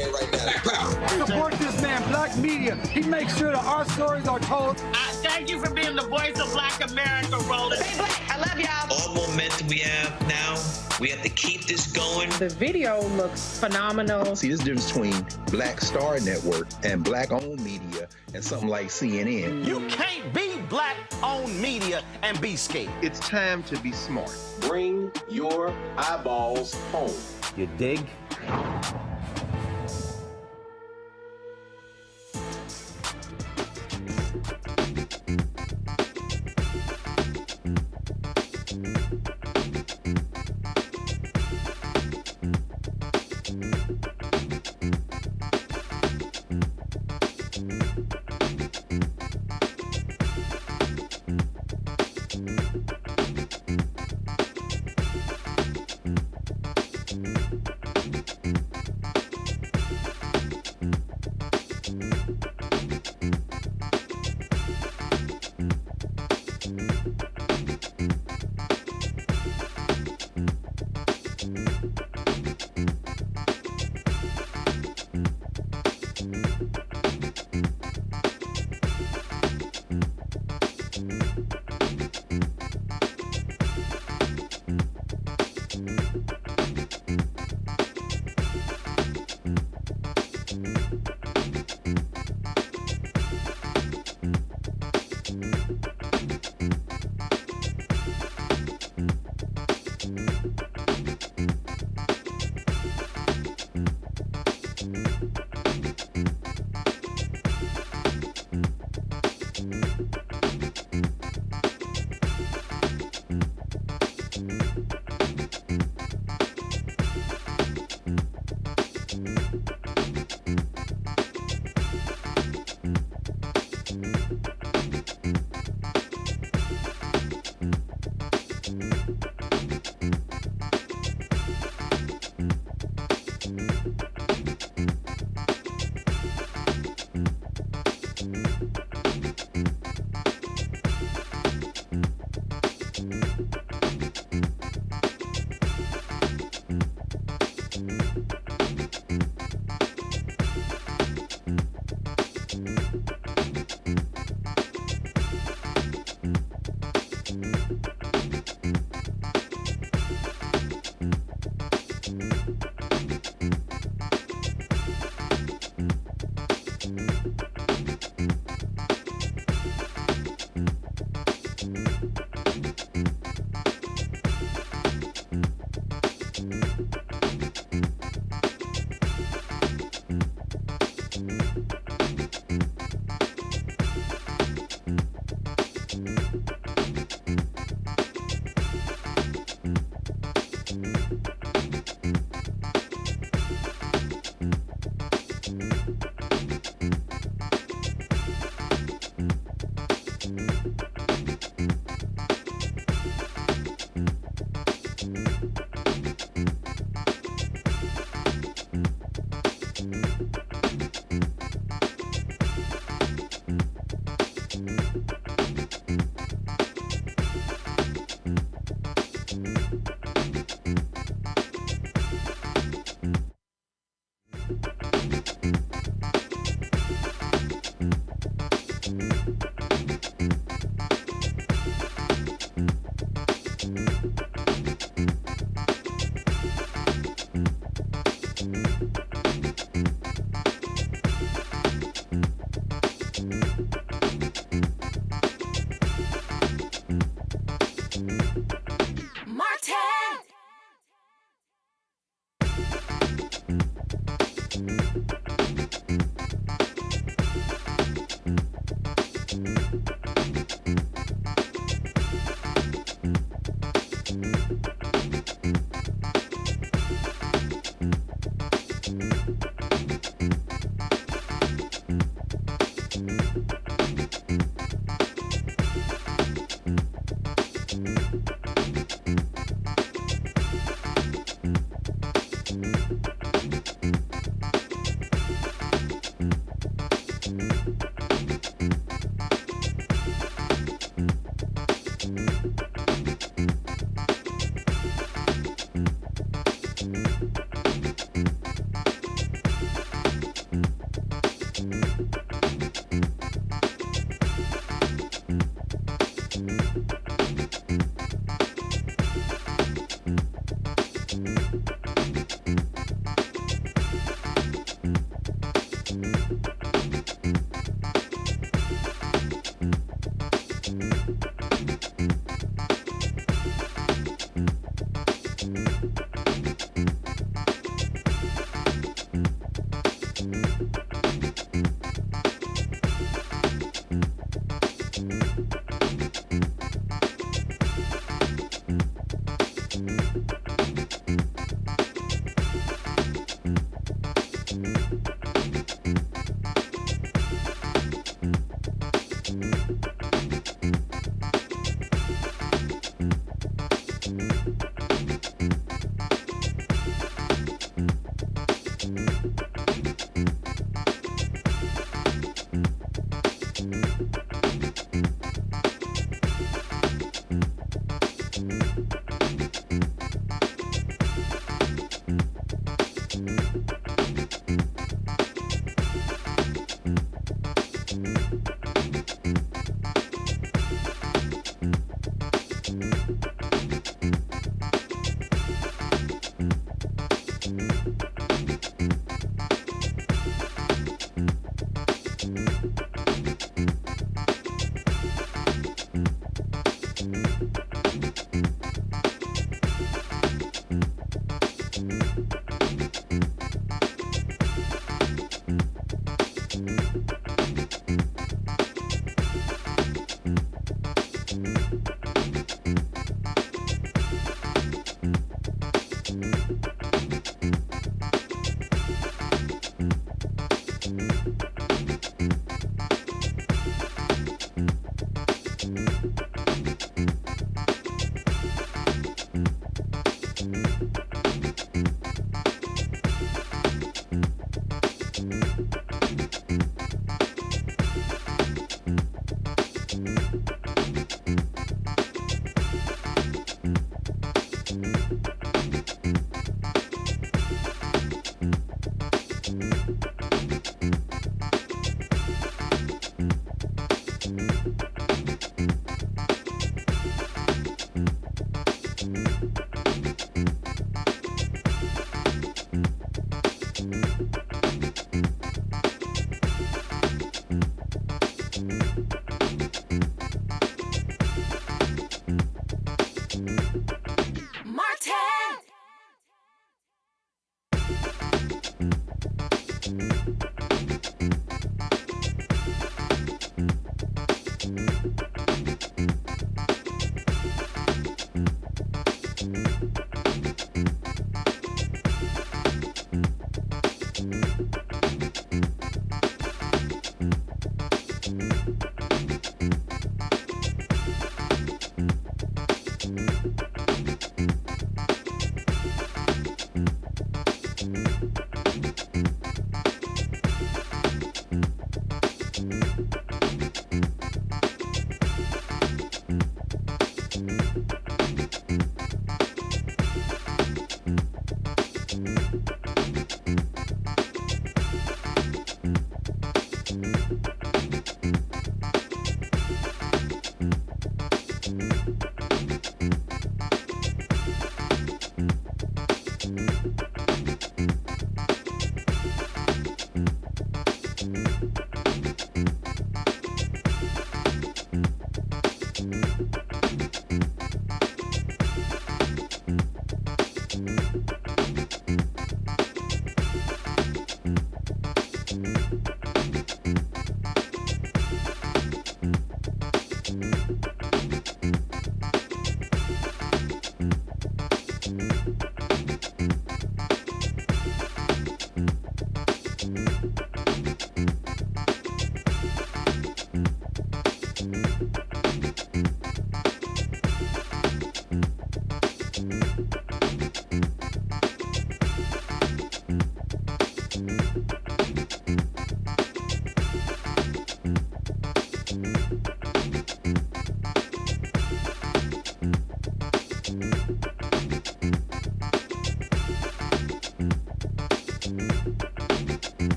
there right now. Support this man, Black Media. He makes sure that our stories are told. Thank you for being the voice of Black America, Roland. Stay black. I love y'all. All momentum we have now, we have to keep this going. The video looks phenomenal. See, this difference between Black Star Network and Black-owned media and something like CNN. You can't be Black-owned media and be scared. It's time to be smart. Bring your eyeballs home. You dig?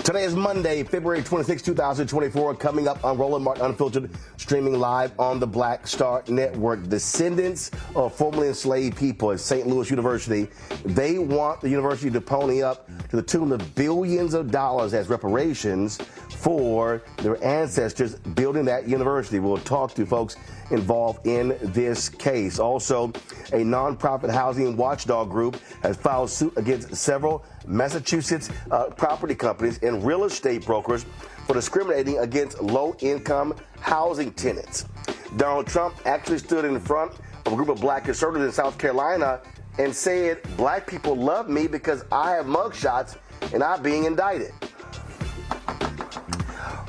Today is Monday, February 26, 2024. Coming up on Roland Martin Unfiltered, streaming live on the Black Star Network. Descendants of formerly enslaved people at Saint Louis University, they want the university to pony up to the tune of billions of dollars as reparations for their ancestors building that university. We'll talk to folks involved in this case. Also, a nonprofit housing watchdog group has filed suit against several Massachusetts property companies and real estate brokers for discriminating against low-income housing tenants. Donald Trump actually stood in front of a group of black conservatives in South Carolina and said, "Black people love me because I have mugshots and I'm being indicted."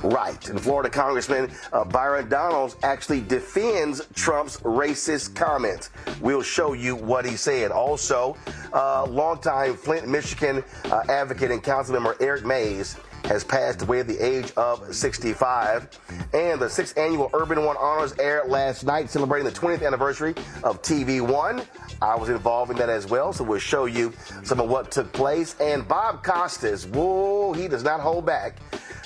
Right. And Florida Congressman Byron Donalds actually defends Trump's racist comments. We'll show you what he said. Also, longtime Flint, Michigan advocate and council member Eric Mays has passed away at the age of 65. And the 6th annual Urban One Honors aired last night, celebrating the 20th anniversary of TV One. I was involved in that as well, so we'll show you some of what took place. And Bob Costas, whoa, he does not hold back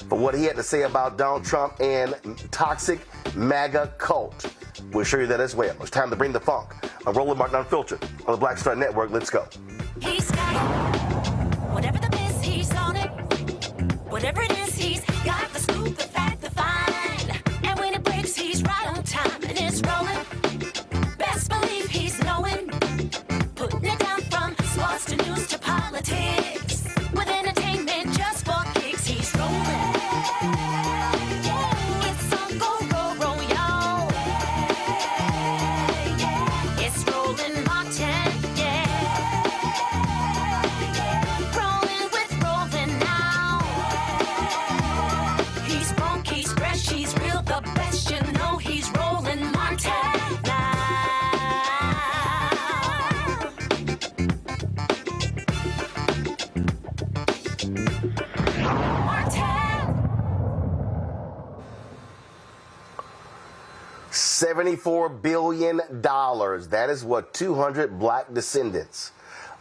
for what he had to say about Donald Trump and toxic MAGA cult. We'll show you that as well. It's time to bring the funk. I'm Roland Martin Unfiltered on the Black Star Network. Let's go. He's got it. Whatever the miss, he's on it. Whatever it is, he's got the scoop, the fact, the find. And when it breaks, he's right on time and it's rolling. Best believe he's knowing. Putting it down from sports to news to politics. With entertainment just for kicks, he's rolling. It's on go, roll, roll, y'all. It's $74 billion. That is what 200 black descendants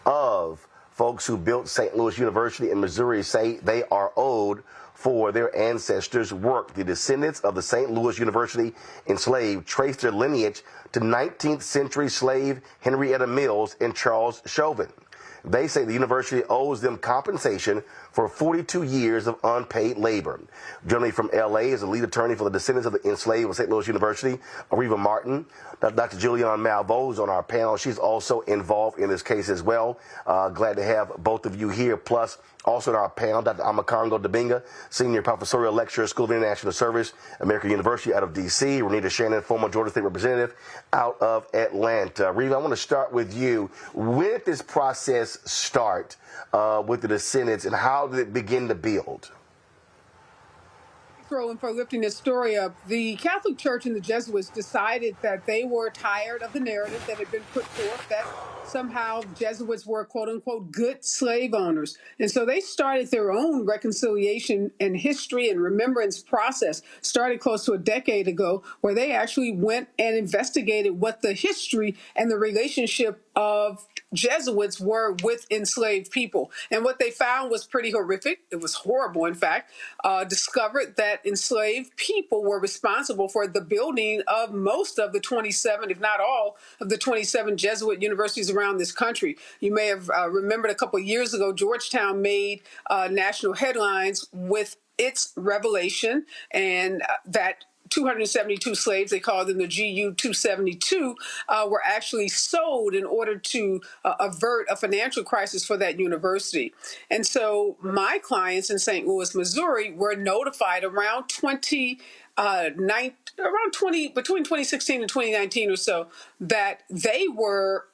of folks who built St. Louis University in Missouri say they are owed for their ancestors' work. The descendants of the St. Louis University Enslaved trace their lineage to 19th century slave Henrietta Mills and Charles Chauvin. They say the university owes them compensation for 42 years of unpaid labor. Joining me from L.A. is the lead attorney for the descendants of the enslaved of St. Louis University, Avrea Martin. Dr. Julianne Malveaux is on our panel. She's also involved in this case as well. Glad to have both of you here. Plus, also on our panel, Dr. Amakongo Dibinga, Senior Professorial Lecturer, School of International Service, American University out of D.C., Renita Shannon, former Georgia State Representative out of Atlanta. Reva, I want to start with you. When did this process start with the descendants, and how did it begin to build? Roland, for lifting this story up. The Catholic Church and the Jesuits decided that they were tired of the narrative that had been put forth that somehow Jesuits were, quote unquote, good slave owners. And so they started their own reconciliation and history and remembrance process, started close to a decade ago, where they actually went and investigated what the history and the relationship of Jesuits were with enslaved people. And what they found was pretty horrific. It was horrible, in fact. Discovered that enslaved people were responsible for the building of most of the 27, if not all, of the 27 Jesuit universities around this country. You may have remembered a couple of years ago, Georgetown made national headlines with its revelation, and that 272 slaves, they called them the GU 272, were actually sold in order to avert a financial crisis for that university. And so my clients in St. Louis, Missouri were notified around between 2016 and 2019 or so, that they were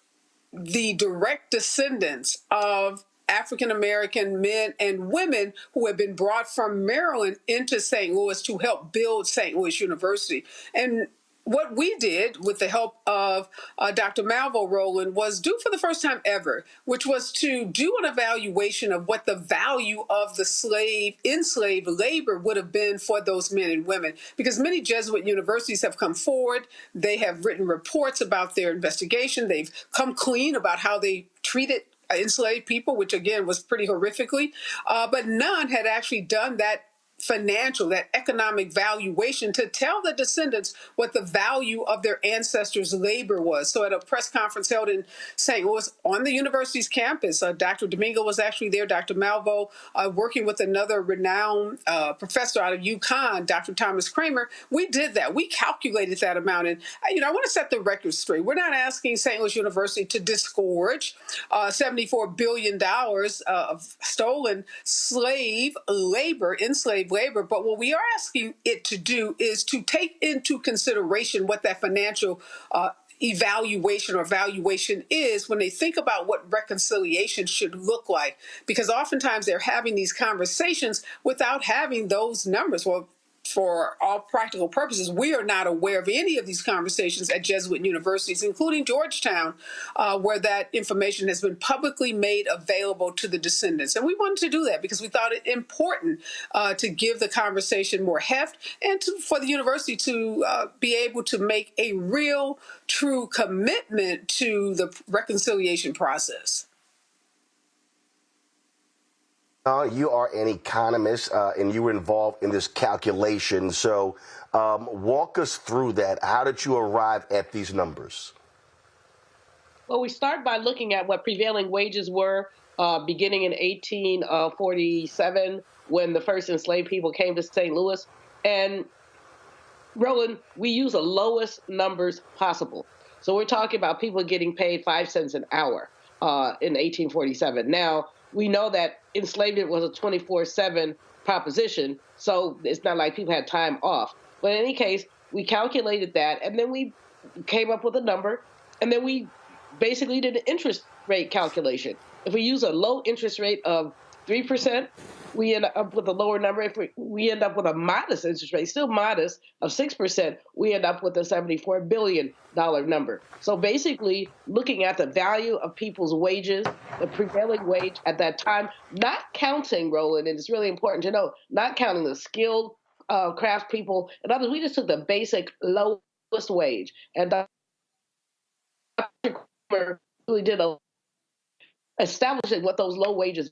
the direct descendants of African-American men and women who had been brought from Maryland into St. Louis to help build St. Louis University. And what we did with the help of Dr. Malveaux, Roland, was do for the first time ever, which was to do an evaluation of what the value of the enslaved labor would have been for those men and women. Because many Jesuit universities have come forward. They have written reports about their investigation. They've come clean about how they treated enslaved people, which again was pretty horrifically, but none had actually done that economic valuation to tell the descendants what the value of their ancestors' labor was. So at a press conference held in St. Louis on the university's campus, Dr. Domingo was actually there, Dr. Malveaux, working with another renowned professor out of UConn, Dr. Thomas Kramer. We did that. We calculated that amount. And, I want to set the record straight. We're not asking St. Louis University to disgorge $74 billion of stolen enslaved labor, but what we are asking it to do is to take into consideration what that financial evaluation or valuation is when they think about what reconciliation should look like. Because oftentimes they're having these conversations without having those numbers. Well, for all practical purposes, we are not aware of any of these conversations at Jesuit universities, including Georgetown, where that information has been publicly made available to the descendants. And we wanted to do that because we thought it important to give the conversation more heft and for the university to be able to make a real, true commitment to the reconciliation process. You are an economist, and you were involved in this calculation. So walk us through that. How did you arrive at these numbers? Well, we start by looking at what prevailing wages were beginning in 1847 when the first enslaved people came to St. Louis. And, Roland, we use the lowest numbers possible. So we're talking about people getting paid 5 cents an hour in 1847. Now, we know that enslavement was a 24/7 proposition, so it's not like people had time off. But in any case, we calculated that, and then we came up with a number, and then we basically did an interest rate calculation. If we use a low interest rate of 3%, we end up with a lower number. If we end up with a modest interest rate, still modest, of 6%, we end up with a $74 billion number. So basically, looking at the value of people's wages, the prevailing wage at that time, not counting, Roland, and it's really important to know, not counting the skilled craft people and others. We just took the basic low lowest wage. And Dr. Kramer really did establishing what those low wages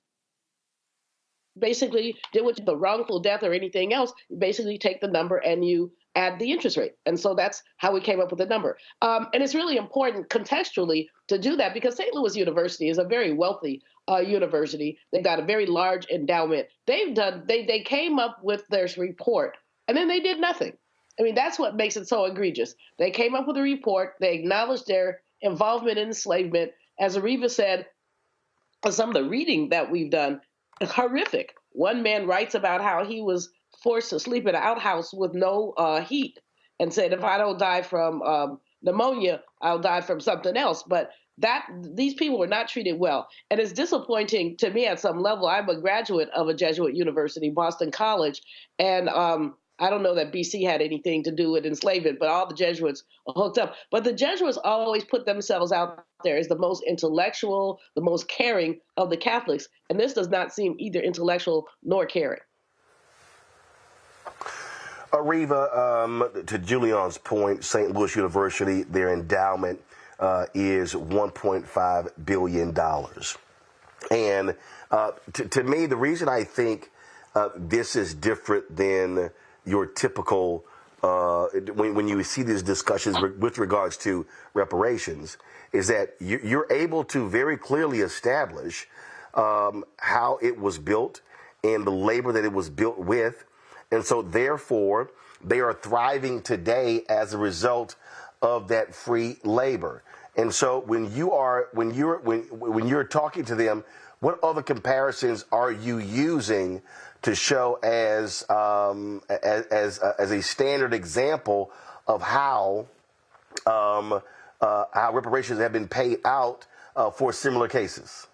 basically did with the wrongful death or anything else. You basically take the number and you add the interest rate. And so that's how we came up with the number. And it's really important contextually to do that because St. Louis University is a very wealthy university. They've got a very large endowment. They came up with their report and then they did nothing. I mean, that's what makes it so egregious. They came up with a report. They acknowledged their involvement in enslavement. As Avrea said, some of the reading that we've done is horrific. One man writes about how he was forced to sleep in an outhouse with no heat and said, if I don't die from pneumonia, I'll die from something else. But these people were not treated well. And it's disappointing to me at some level. I'm a graduate of a Jesuit university, Boston College, and I don't know that BC had anything to do with enslavement, but all the Jesuits are hooked up. But the Jesuits always put themselves out there as the most intellectual, the most caring of the Catholics. And this does not seem either intellectual nor caring. Avrea, to Julianne's point, St. Louis University, their endowment is $1.5 billion. And to me, the reason I think this is different than your typical, when you see these discussions with regards to reparations, is that you're able to very clearly establish how it was built and the labor that it was built with. And so therefore, they are thriving today as a result of that free labor. And so when you're talking to them, what other comparisons are you using to show as a standard example of how reparations have been paid out for similar cases?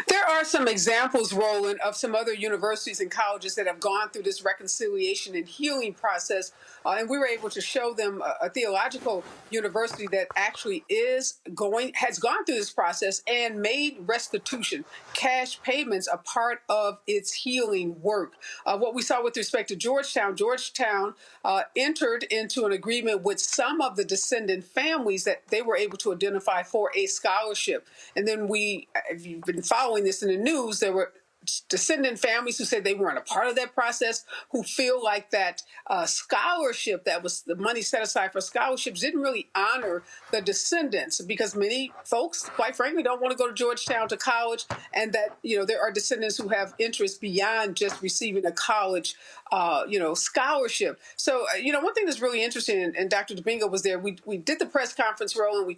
There are some examples, Roland, of some other universities and colleges that have gone through this reconciliation and healing process, and we were able to show them a theological university that actually has gone through this process and made restitution, cash payments, a part of its healing work. What we saw with respect to Georgetown entered into an agreement with some of the descendant families that they were able to identify for a scholarship. And then if you've been following this in the news, there were descendant families who said they weren't a part of that process, who feel like that scholarship, that was the money set aside for scholarships, didn't really honor the descendants, because many folks, quite frankly, don't want to go to Georgetown to college, and that there are descendants who have interest beyond just receiving a college scholarship. So one thing that's really interesting, and Dr. Domingo was there, we did the press conference, Roland, we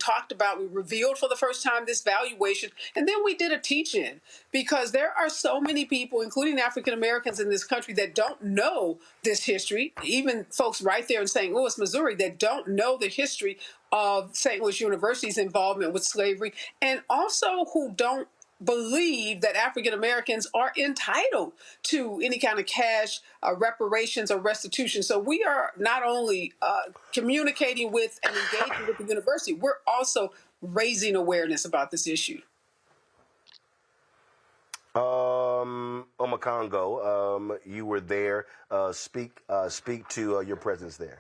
revealed for the first time this valuation, and then we did a teach-in, because there are so many people, including African Americans in this country, that don't know this history, even folks right there in St. Louis, Missouri, that don't know the history of St. Louis University's involvement with slavery, and also who don't believe that African Americans are entitled to any kind of cash reparations or restitution. So we are not only communicating with and engaging with the university, we're also raising awareness about this issue. Omakongo, you were there. Speak to your presence there.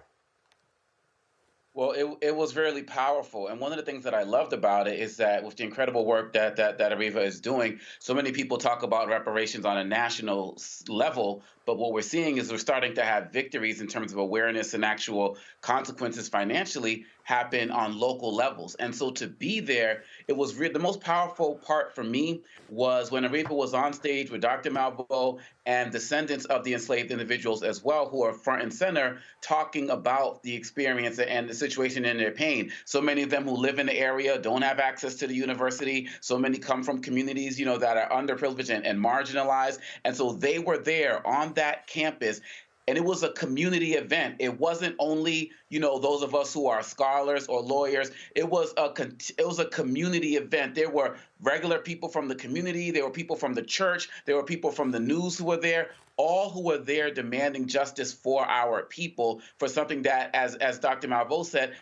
Well, it was really powerful. And one of the things that I loved about it is that with the incredible work that Avrea is doing, so many people talk about reparations on a national level, but what we're seeing is we're starting to have victories in terms of awareness and actual consequences financially happen on local levels. And so to be there, it was the most powerful part for me was when Avrea was on stage with Dr. Malveaux and descendants of the enslaved individuals as well, who are front and center talking about the experience and the situation and their pain. So many of them who live in the area don't have access to the university. So many come from communities, that are underprivileged and marginalized. And so they were there on that campus. And it was a community event. It wasn't only, those of us who are scholars or lawyers. It was a community event. There were regular people from the community. There were people from the church. There were people from the news who were there. All who were there demanding justice for our people, for something that, as Dr. Malveaux said,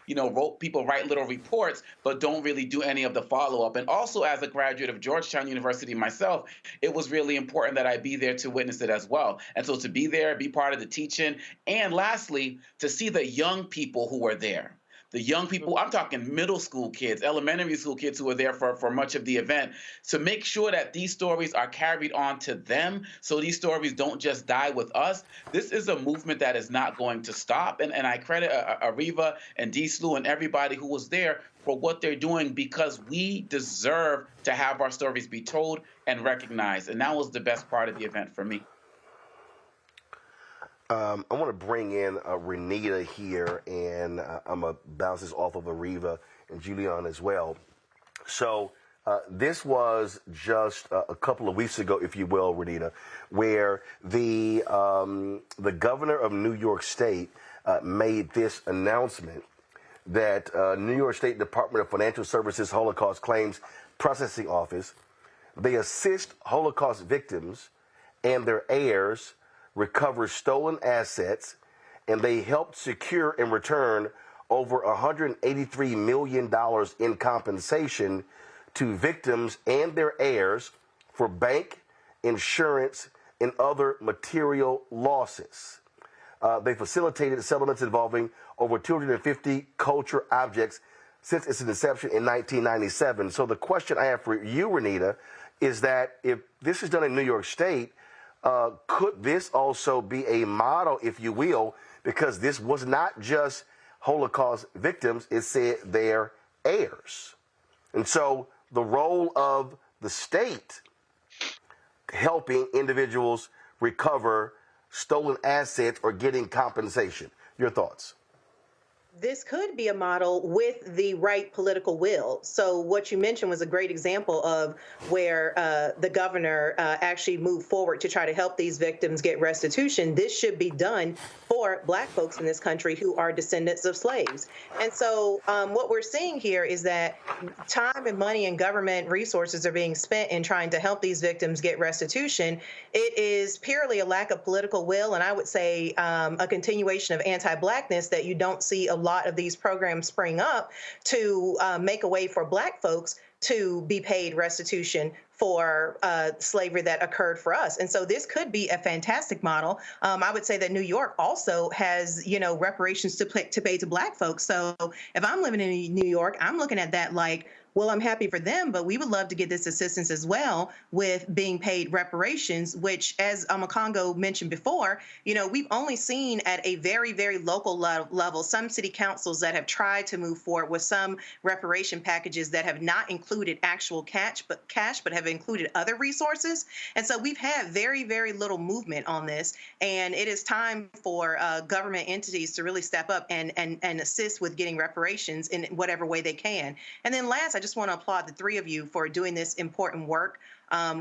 people write little reports, but don't really do any of the follow-up. And also, as a graduate of Georgetown University myself, it was really important that I be there to witness it as well. And so to be there, be part of the teaching, and lastly, to see the young people who were there. the young people, I'm talking middle school kids, elementary school kids who were there for much of the event, to make sure that these stories are carried on to them so these stories don't just die with us. This is a movement that is not going to stop. And I credit Avrea and D-Slew and everybody who was there for what they're doing, because we deserve to have our stories be told and recognized. And that was the best part of the event for me. I want to bring in Renita here, and I'm going to bounce this off of Avrea and Julianne as well. So this was just a couple of weeks ago, if you will, Renita, where the governor of New York State made this announcement that New York State Department of Financial Services Holocaust Claims Processing Office, they assist Holocaust victims and their heirs recover stolen assets, and they helped secure and return over $183 million in compensation to victims and their heirs for bank, insurance, and other material losses. They facilitated settlements involving over 250 culture objects since its inception in 1997. So the question I have for you, Renita, is that if this is done in New York State, could this also be a model, if you will, because this was not just Holocaust victims, it said their heirs. And so the role of the state helping individuals recover stolen assets or getting compensation. Your thoughts? This could be a model with the right political will. So what you mentioned was a great example of where the governor actually moved forward to try to help these victims get restitution. This should be done for Black folks in this country who are descendants of slaves. And so what we're seeing here is that time and money and government resources are being spent in trying to help these victims get restitution. It is purely a lack of political will, and I would say a continuation of anti-Blackness that you don't see a lot of these programs spring up to make a way for Black folks to be paid restitution for slavery that occurred for us. And so this could be a fantastic model. I would say that New York also has, reparations to pay to Black folks. So if I'm living in New York, I'm looking at that like, well, I'm happy for them, but we would love to get this assistance as well with being paid reparations, which, as Amakongo mentioned before, we've only seen at a very, very local level some city councils that have tried to move forward with some reparation packages that have not included actual cash, but have included other resources. And so we've had very, very little movement on this. And it is time for government entities to really step up and assist with getting reparations in whatever way they can. And then last, I just want to applaud the three of you for doing this important work.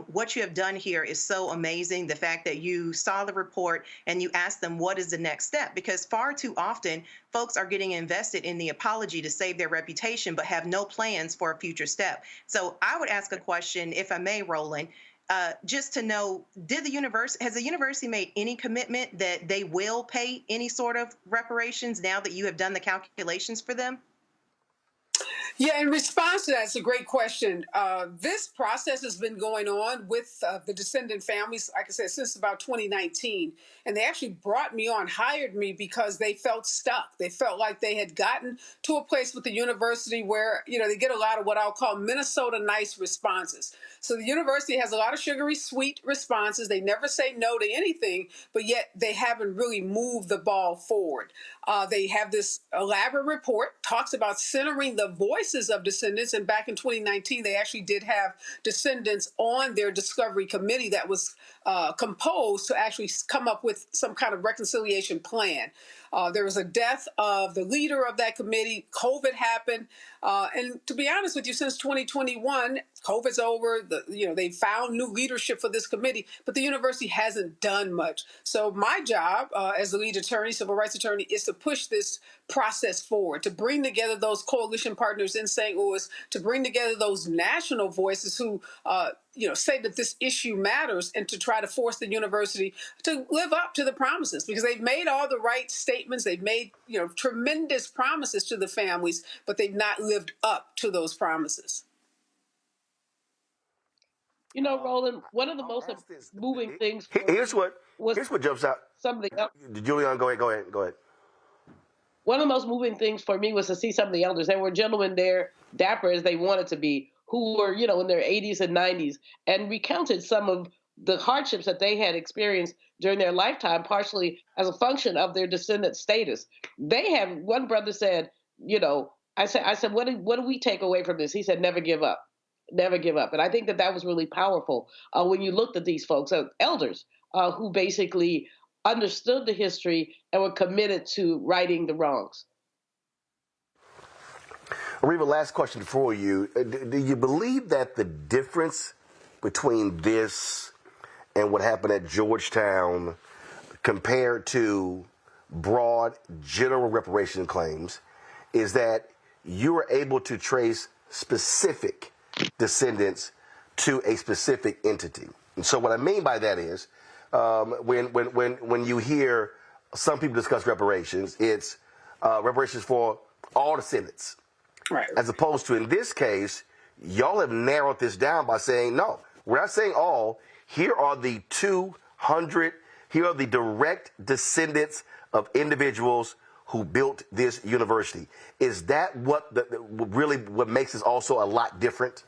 What you have done here is so amazing. The fact that you saw the report and you asked them, what is the next step? Because far too often, folks are getting invested in the apology to save their reputation, but have no plans for a future step. So I would ask a question, if I may, Roland, just to know, has the university made any commitment that they will pay any sort of reparations now that you have done the calculations for them? Yeah, in response to that, it's a great question. This process has been going on with the descendant families, like I said, since about 2019. And they actually brought me on, hired me because they felt stuck. They felt like they had gotten to a place with the university where, they get a lot of what I'll call Minnesota nice responses. So the university has a lot of sugary sweet responses. They never say no to anything, but yet they haven't really moved the ball forward. They have this elaborate report, talks about centering the voices of descendants. And back in 2019, they actually did have descendants on their discovery committee that was composed to actually come up with some kind of reconciliation plan. There was a death of the leader of that committee. COVID happened. And to be honest with you, since 2021, COVID's over. They found new leadership for this committee, but the university hasn't done much. So my job as the lead attorney, civil rights attorney, is to push this process forward, to bring together those coalition partners in St. Louis, to bring together those national voices who say that this issue matters, and to try to force the university to live up to the promises, because they've made all the right statements. They've made, tremendous promises to the families, but they've not lived up to those promises. Roland, one of the most moving things. Here's what jumps out. Something else. Julianne, go ahead. one of the most moving things for me was to see some of the elders. There were gentlemen there, dapper as they wanted to be, who were, you know, in their 80s and 90s, and recounted some of the hardships that they had experienced during their lifetime, partially as a function of their descendant status. They have, one brother said, you know, I said, what do we take away from this? He said, never give up. Never give up. And I think that that was really powerful when you looked at these folks, elders, who basically understood the history and were committed to righting the wrongs. Areva, last question for you. Do you believe that the difference between this and what happened at Georgetown compared to broad general reparation claims is that you were able to trace specific descendants to a specific entity? And so what I mean by that is when you hear some people discuss reparations, it's reparations for all descendants. Right. As opposed to, in this case, y'all have narrowed this down by saying, no, we're not saying all. Here are the 200, here are the direct descendants of individuals who built this university. Is that what really what makes this also a lot different?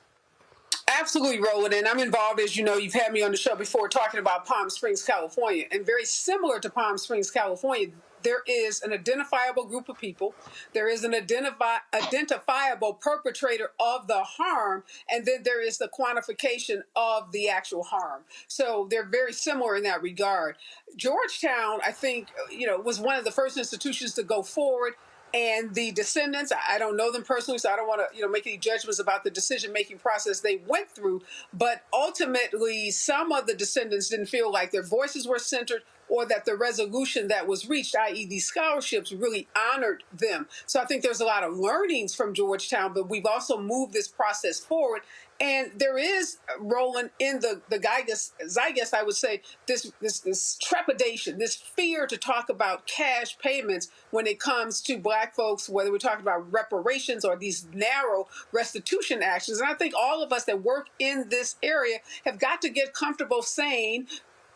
Absolutely, Roland. And I'm involved, as you know, you've had me on the show before talking about Palm Springs, California. And very similar to Palm Springs, California, there is an identifiable group of people. There is an identifiable perpetrator of the harm, and then there is the quantification of the actual harm. So they're very similar in that regard. Georgetown, I think, you know, was one of the first institutions to go forward. And the descendants, I don't know them personally, so I don't want to, you know, make any judgments about the decision-making process they went through. But ultimately, some of the descendants didn't feel like their voices were centered or that the resolution that was reached, i.e. these scholarships, really honored them. So I think there's a lot of learnings from Georgetown, but we've also moved this process forward. And there is, Roland, in the zeitgeist, I would say, this trepidation, this fear to talk about cash payments when it comes to Black folks, whether we're talking about reparations or these narrow restitution actions. And I think all of us that work in this area have got to get comfortable saying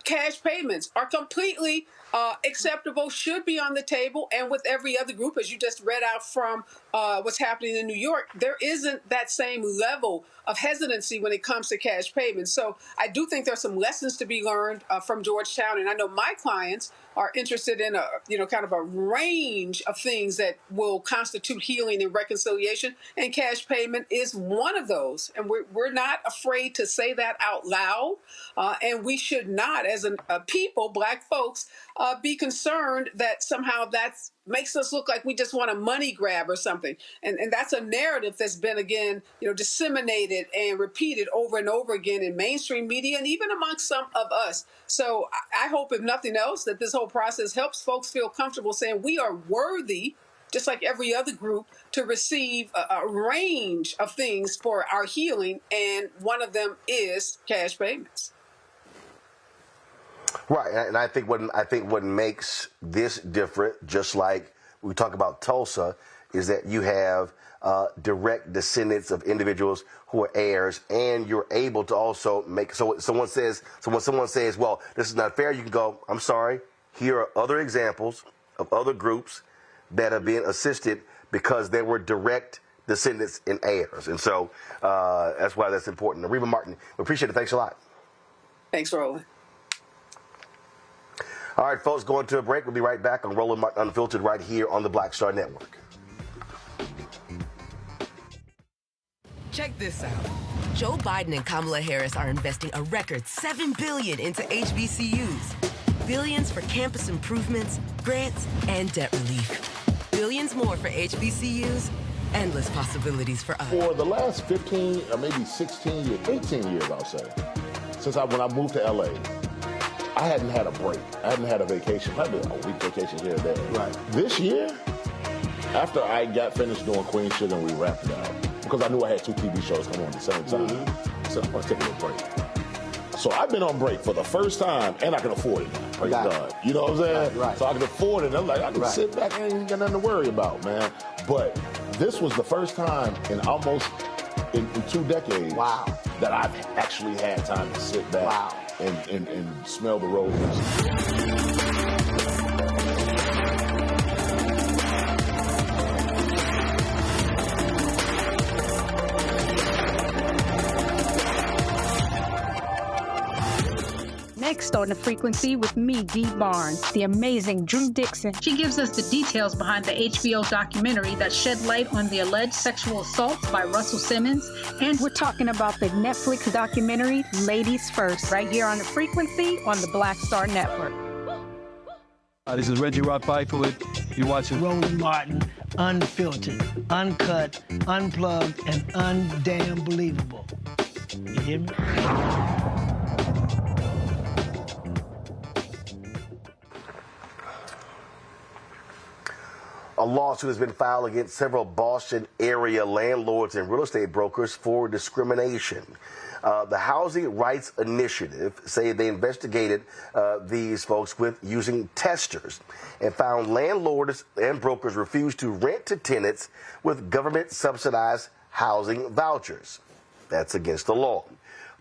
cash payments are completely acceptable, should be on the table, and with every other group, as you just read out from what's happening in New York, there isn't that same level of hesitancy when it comes to cash payments. So I do think there's some lessons to be learned from Georgetown, and I know my clients are interested in kind of a range of things that will constitute healing and reconciliation, and cash payment is one of those. And we're not afraid to say that out loud, and we should not, as a people, Black folks, be concerned that somehow that makes us look like we just want a money grab or something. And that's a narrative that's been, again, disseminated and repeated over and over again in mainstream media and even amongst some of us. So I hope, if nothing else, that this whole process helps folks feel comfortable saying we are worthy, just like every other group, to receive a range of things for our healing. And one of them is cash payments. Right, and I think what makes this different, just like we talk about Tulsa, is that you have direct descendants of individuals who are heirs, and you're able to also make. So when someone says, "Well, this is not fair," you can go, "I'm sorry. Here are other examples of other groups that are being assisted because they were direct descendants and heirs," and so that's why that's important. Avrea Martin, we appreciate it. Thanks a lot. Thanks, Roland. All right, folks, going to a break. We'll be right back on Roland Martin Unfiltered right here on the Black Star Network. Check this out. Joe Biden and Kamala Harris are investing a record $7 billion into HBCUs. Billions for campus improvements, grants, and debt relief. Billions more for HBCUs. Endless possibilities for us. For the last 15 or maybe 16 years, 18 years, I'll say, since when I moved to LA, I hadn't had a break. I hadn't had a vacation, probably a week vacation here and there. Right. This year, after I got finished doing Queen Sugar and we wrapped it out, because I knew I had 2 TV shows coming on at the same time, I said, I'm going to take a little break. So I've been on break for the first time, and I can afford it now. Praise God. You know what I'm saying? Right. So I can afford it. I'm like, I can sit back and ain't got nothing to worry about, man. But this was the first time in almost in 2 decades that I've actually had time to sit back and smell the roses. Next on The Frequency with me, Dee Barnes, the amazing Drew Dixon. She gives us the details behind the HBO documentary that shed light on the alleged sexual assaults by Russell Simmons. And we're talking about the Netflix documentary, Ladies First, right here on The Frequency on the Black Star Network. This is Reggie Rock Byford. You're watching Roland Martin, unfiltered, uncut, unplugged, and undamn believable. You hear me? A lawsuit has been filed against several Boston area landlords and real estate brokers for discrimination. The Housing Rights Initiative say they investigated these folks with using testers and found landlords and brokers refused to rent to tenants with government-subsidized housing vouchers. That's against the law.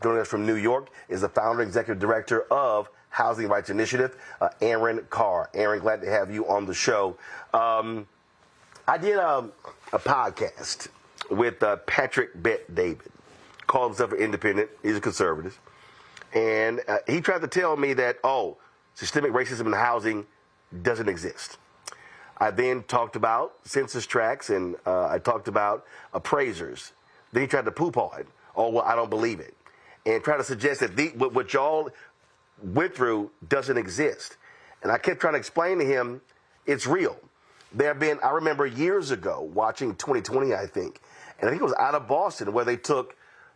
Joining us from New York is the founder and executive director of Housing Rights Initiative, Aaron Carr. Aaron, glad to have you on the show. I did a podcast with Patrick Bet-David. Called himself an independent. He's a conservative. And he tried to tell me that, systemic racism in housing doesn't exist. I then talked about census tracts and I talked about appraisers. Then he tried to poo-pah it. I don't believe it. And tried to suggest that what y'all went through doesn't exist. And I kept trying to explain to him it's real. I remember years ago watching 2020, I think, and I think it was out of Boston where they took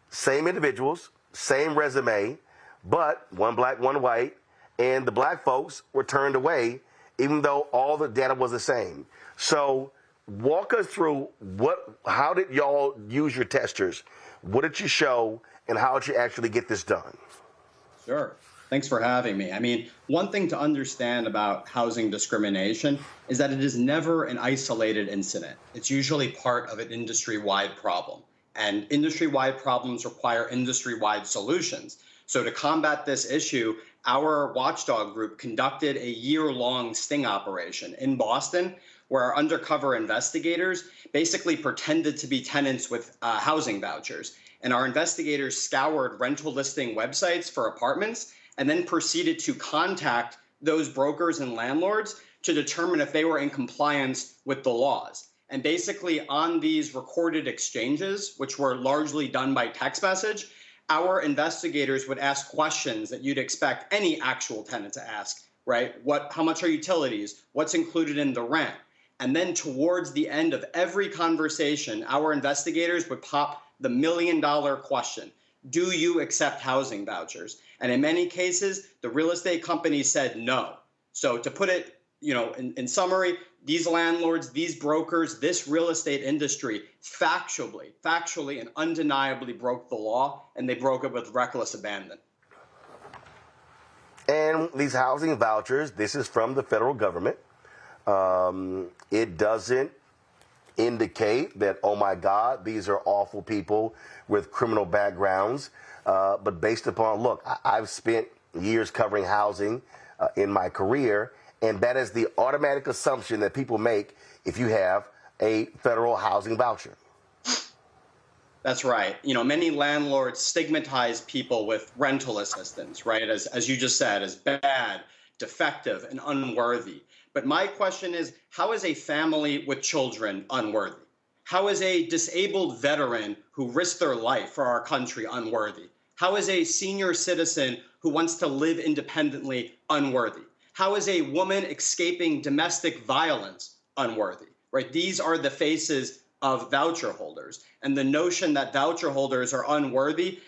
same individuals, same resume, but one black, one white, and the black folks were turned away, even though all the data was the same. So walk us through how did y'all use your testers? What did you show, and how did you actually get this done? Sure. Thanks for having me. I mean, one thing to understand about housing discrimination is that it is never an isolated incident. It's usually part of an industry-wide problem. And industry-wide problems require industry-wide solutions. So to combat this issue, our watchdog group conducted a year-long sting operation in Boston where our undercover investigators basically pretended to be tenants with housing vouchers. And our investigators scoured rental listing websites for apartments and then proceeded to contact those brokers and landlords to determine if they were in compliance with the laws. And basically on these recorded exchanges, which were largely done by text message, our investigators would ask questions that you'd expect any actual tenant to ask, right? How much are utilities? What's included in the rent? And then towards the end of every conversation, our investigators would pop the $1 million question. Do you accept housing vouchers? And in many cases, the real estate company said no. So to put it, in summary, these landlords, these brokers, this real estate industry factually and undeniably broke the law, and they broke it with reckless abandon. And these housing vouchers, this is from the federal government. It doesn't indicate that, oh my God, these are awful people with criminal backgrounds. But based upon, I've spent years covering housing in my career, and that is the automatic assumption that people make if you have a federal housing voucher. That's right. Many landlords stigmatize people with rental assistance, right? As you just said, as bad, defective, and unworthy. But my question is, how is a family with children unworthy? How is a disabled veteran who risked their life for our country unworthy? How is a senior citizen who wants to live independently unworthy? How is a woman escaping domestic violence unworthy, right? These are the faces of voucher holders. And the notion that voucher holders are unworthy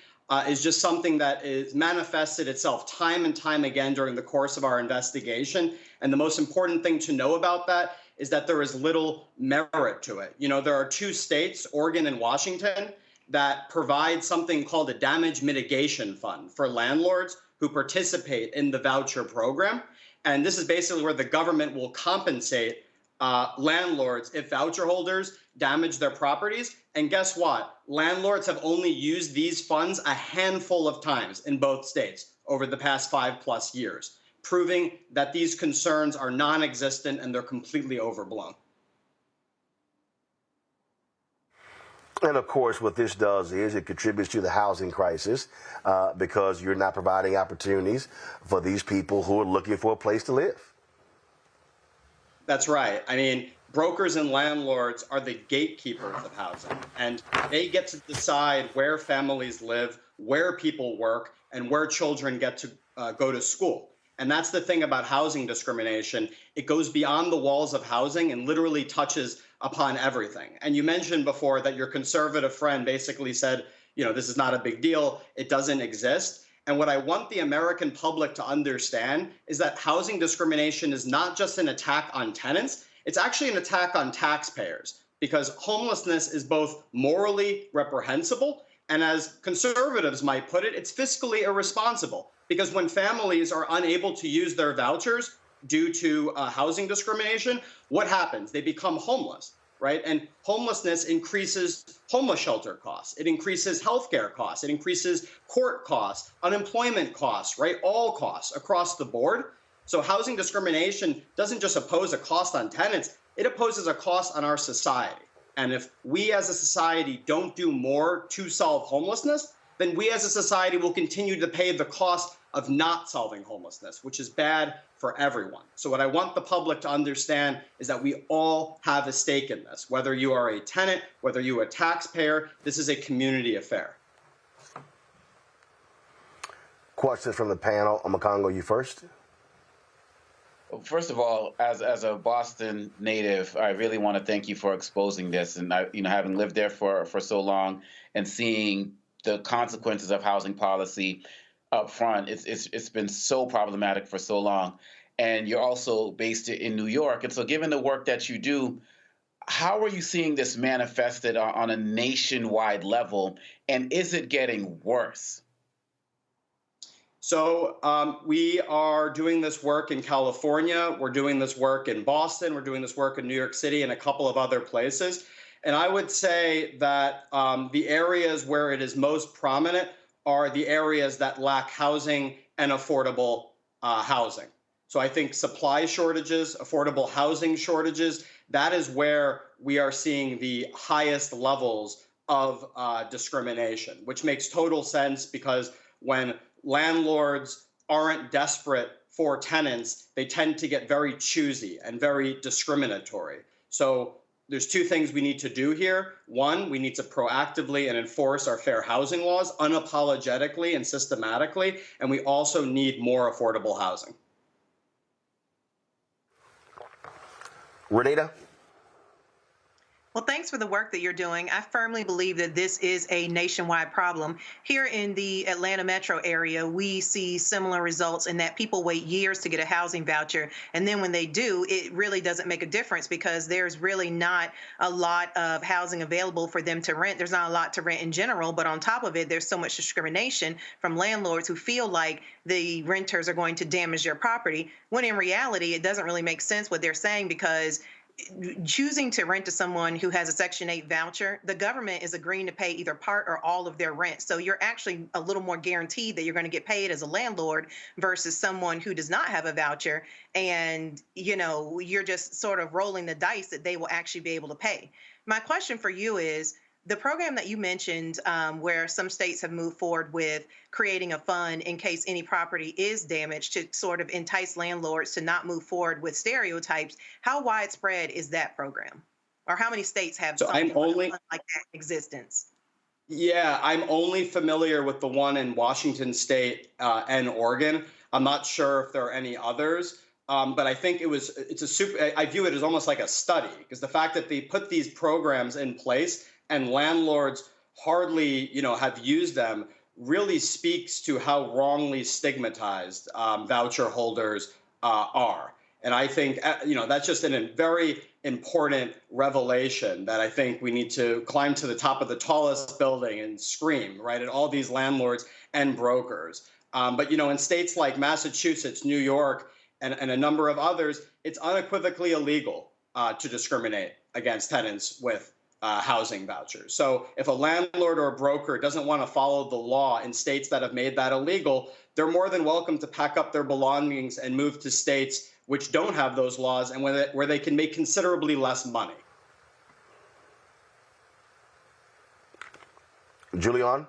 is just something that is manifested itself time and time again during the course of our investigation. And the most important thing to know about that is that there is little merit to it. There are two states, Oregon and Washington, that provide something called a damage mitigation fund for landlords who participate in the voucher program. And this is basically where the government will compensate landlords if voucher holders damage their properties. And guess what? Landlords have only used these funds a handful of times in both states over the past 5+ years, proving that these concerns are non-existent and they're completely overblown. And of course, what this does is it contributes to the housing crisis because you're not providing opportunities for these people who are looking for a place to live. That's right. I mean, brokers and landlords are the gatekeepers of housing, and they get to decide where families live, where people work, and where children get to go to school. And that's the thing about housing discrimination. It goes beyond the walls of housing and literally touches upon everything. And you mentioned before that your conservative friend basically said, this is not a big deal. It doesn't exist. And what I want the American public to understand is that housing discrimination is not just an attack on tenants. It's actually an attack on taxpayers, because homelessness is both morally reprehensible and, as conservatives might put it, it's fiscally irresponsible. Because when families are unable to use their vouchers due to housing discrimination, what happens? They become homeless, right? And homelessness increases homeless shelter costs. It increases healthcare costs. It increases court costs, unemployment costs, right? All costs across the board. So housing discrimination doesn't just impose a cost on tenants, it imposes a cost on our society. And if we as a society don't do more to solve homelessness, then we as a society will continue to pay the cost of not solving homelessness, which is bad for everyone. So what I want the public to understand is that we all have a stake in this. Whether you are a tenant, whether you are a taxpayer, this is a community affair. Questions from the panel. Omokongo, you first. First of all, as a Boston native, I really want to thank you for exposing this. And having lived there for so long and seeing the consequences of housing policy up front, it's been so problematic for so long. And you're also based in New York. And so given the work that you do, how are you seeing this manifested on a nationwide level? And is it getting worse? So we are doing this work in California. We're doing this work in Boston. We're doing this work in New York City and a couple of other places. And I would say that the areas where it is most prominent are the areas that lack housing and affordable housing. So I think supply shortages, affordable housing shortages, that is where we are seeing the highest levels of discrimination, which makes total sense because when landlords aren't desperate for tenants, they tend to get very choosy and very discriminatory. So there's two things we need to do here. One, we need to proactively and enforce our fair housing laws unapologetically and systematically, and we also need more affordable housing. Renita? Well, thanks for the work that you're doing. I firmly believe that this is a nationwide problem. Here in the Atlanta metro area, we see similar results in that people wait years to get a housing voucher. And then when they do, it really doesn't make a difference because there's really not a lot of housing available for them to rent. There's not a lot to rent in general, but on top of it, there's so much discrimination from landlords who feel like the renters are going to damage their property, when in reality, it doesn't really make sense what they're saying because choosing to rent to someone who has a Section 8 voucher, the government is agreeing to pay either part or all of their rent. So you're actually a little more guaranteed that you're going to get paid as a landlord versus someone who does not have a voucher. And, you're just sort of rolling the dice that they will actually be able to pay. My question for you is, the program that you mentioned where some states have moved forward with creating a fund in case any property is damaged to sort of entice landlords to not move forward with stereotypes, how widespread is that program? Or how many states have something like that in existence? Yeah, I'm only familiar with the one in Washington State and Oregon. I'm not sure if there are any others. But I think I view it as almost like a study because the fact that they put these programs in place and landlords hardly, have used them really speaks to how wrongly stigmatized voucher holders are. And I think, that's just a very important revelation that I think we need to climb to the top of the tallest building and scream, right, at all these landlords and brokers. But, in states like Massachusetts, New York, and a number of others, it's unequivocally illegal to discriminate against tenants with housing vouchers. So if a landlord or a broker doesn't want to follow the law in states that have made that illegal, they're more than welcome to pack up their belongings and move to states which don't have those laws and where they can make considerably less money. Julianne?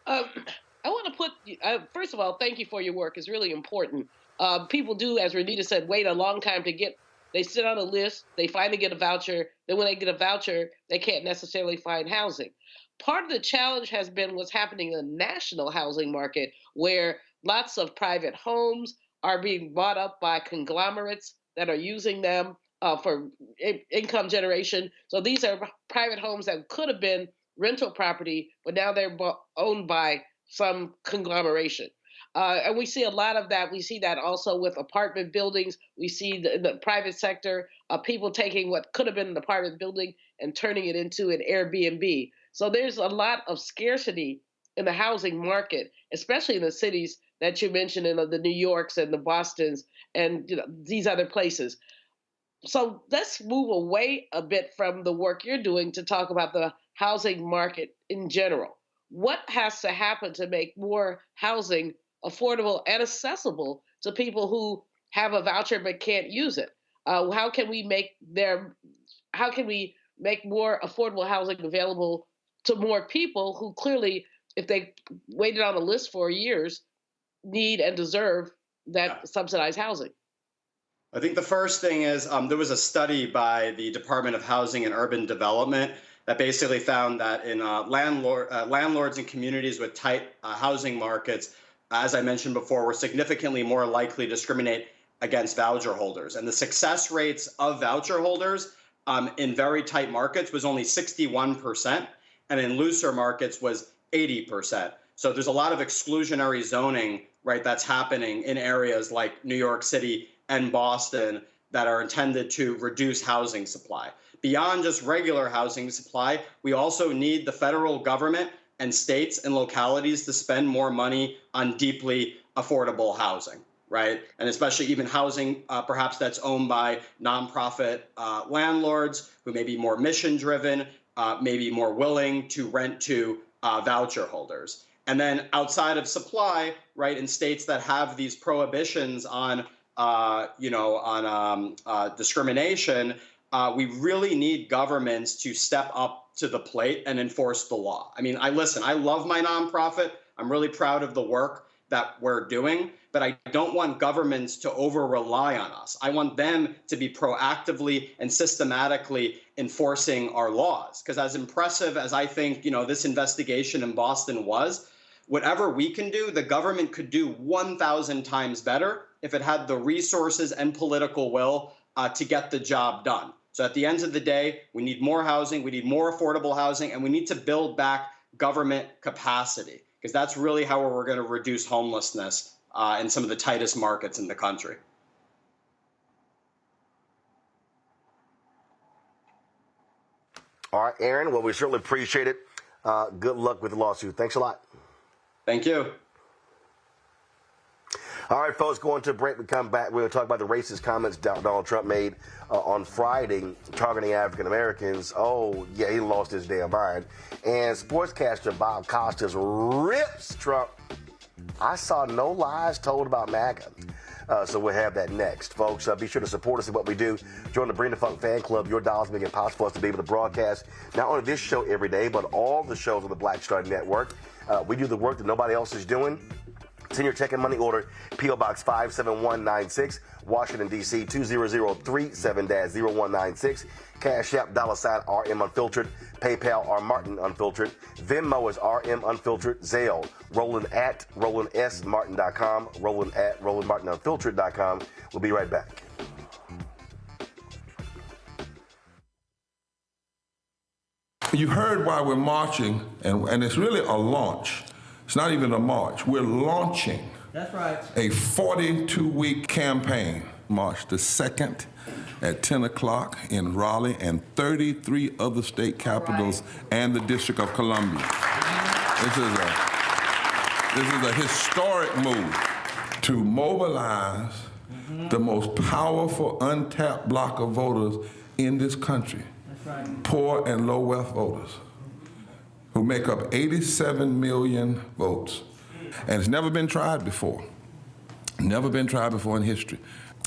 I want to put, first of all, thank you for your work. It's really important. People do, as Renita said, wait a long time to get, they sit on a list, they finally get a voucher. Then when they get a voucher, they can't necessarily find housing. Part of the challenge has been what's happening in the national housing market, where lots of private homes are being bought up by conglomerates that are using them for income generation. So these are private homes that could have been rental property, but now they're owned by some conglomeration. And we see a lot of that. We see that also with apartment buildings. We see the private sector, people taking what could have been an apartment building and turning it into an Airbnb. So there's a lot of scarcity in the housing market, especially in the cities that you mentioned, in the New Yorks and the Bostons and these other places. So let's move away a bit from the work you're doing to talk about the housing market in general. What has to happen to make more housing affordable and accessible to people who have a voucher but can't use it? How can we make more affordable housing available to more people who clearly, if they waited on a list for years, need and deserve that subsidized housing? I think the first thing is there was a study by the Department of Housing and Urban Development that basically found that in landlords and communities with tight housing markets, as I mentioned before, were significantly more likely to discriminate against voucher holders. And the success rates of voucher holders in very tight markets was only 61%, and in looser markets was 80%. So there's a lot of exclusionary zoning, right, that's happening in areas like New York City and Boston that are intended to reduce housing supply. Beyond just regular housing supply, we also need the federal government and states and localities to spend more money on deeply affordable housing, right? And especially even housing perhaps that's owned by nonprofit landlords who may be more mission-driven, may be more willing to rent to voucher holders. And then outside of supply, right, in states that have these prohibitions on discrimination, we really need governments to step up to the plate and enforce the law. I mean, I love my nonprofit. I'm really proud of the work that we're doing, but I don't want governments to over-rely on us. I want them to be proactively and systematically enforcing our laws. Because as impressive as I think, this investigation in Boston was, whatever we can do, the government could do 1,000 times better if it had the resources and political will to get the job done. So at the end of the day, we need more housing, we need more affordable housing, and we need to build back government capacity, because that's really how we're going to reduce homelessness in some of the tightest markets in the country. All right, Aaron, well, we certainly appreciate it. Good luck with the lawsuit. Thanks a lot. Thank you. All right, folks, going to a break. We come back. We're going to talk about the racist comments Donald Trump made on Friday targeting African Americans. Oh, yeah, he lost his damn mind. And sportscaster Bob Costas rips Trump. I saw no lies told about MAGA. So we'll have that next, folks. Be sure to support us in what we do. Join the Bring the Funk fan club. Your dollars make it possible for us to be able to broadcast not only this show every day, but all the shows on the Black Star Network. We do the work that nobody else is doing. Send your check and money order, P.O. Box 57196, Washington, D.C. 20037-0196. Cash App, $ RM Unfiltered. PayPal, R Martin Unfiltered. Venmo is RM Unfiltered. Zelle, Roland@RolandSMartin.com. Roland@RolandMartinUnfiltered.com. We'll be right back. You heard why we're marching, and it's really a launch. It's not even a march. We're launching. That's right. A 42-week campaign. March the 2nd at 10 o'clock in Raleigh and 33 other state capitals and the District of Columbia. This is a historic move to mobilize the most powerful untapped block of voters in this country. That's right. Poor and low wealth voters, who make up 87 million votes. And it's never been tried before. Never been tried before in history.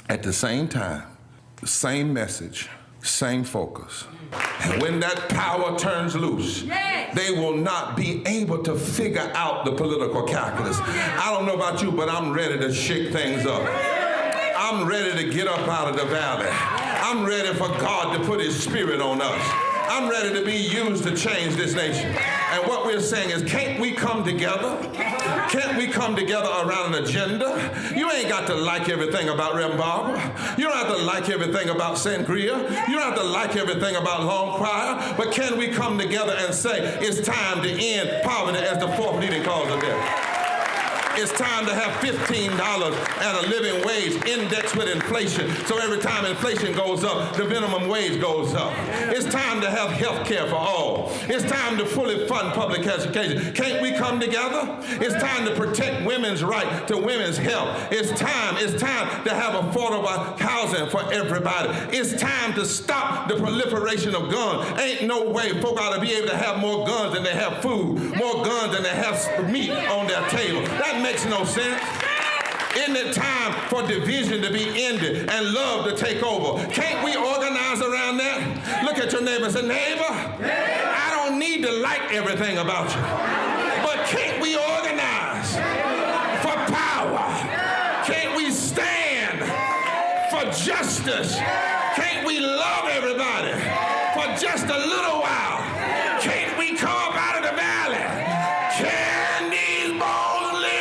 At the same time, the same message, same focus. And when that power turns loose, they will not be able to figure out the political calculus. I don't know about you, but I'm ready to shake things up. I'm ready to get up out of the valley. I'm ready for God to put his spirit on us. I'm ready to be used to change this nation. And what we're saying is, can't we come together? Can't we come together around an agenda? You ain't got to like everything about Reverend Barber. You don't have to like everything about Sangria. You don't have to like everything about Long Choir. But can we come together and say, it's time to end poverty as the fourth leading cause of death? It's time to have $15 and a living wage indexed with inflation. So every time inflation goes up, the minimum wage goes up. It's time to have health care for all. It's time to fully fund public education. Can't we come together? It's time to protect women's right to women's health. It's time to have affordable housing for everybody. It's time to stop the proliferation of guns. Ain't no way folk ought to be able to have more guns than they have food, more guns than they have meat on their table. That makes no sense. Isn't it time for division to be ended and love to take over? Can't we organize around that? Look at your neighbor and say, neighbor, I don't need to like everything about you, but can't we organize for power? Can't we stand for justice? Can't we love everybody for just a little while? Can't we come up out of the valley? Can these bones live?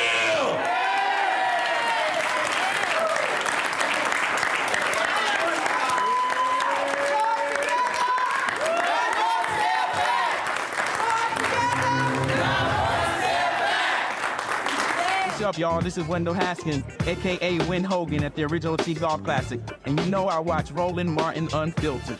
What's up, y'all? This is Wendell Haskins, a.k.a. Win Hogan at the original T-Golf Classic. And you know I watch Roland Martin Unfiltered.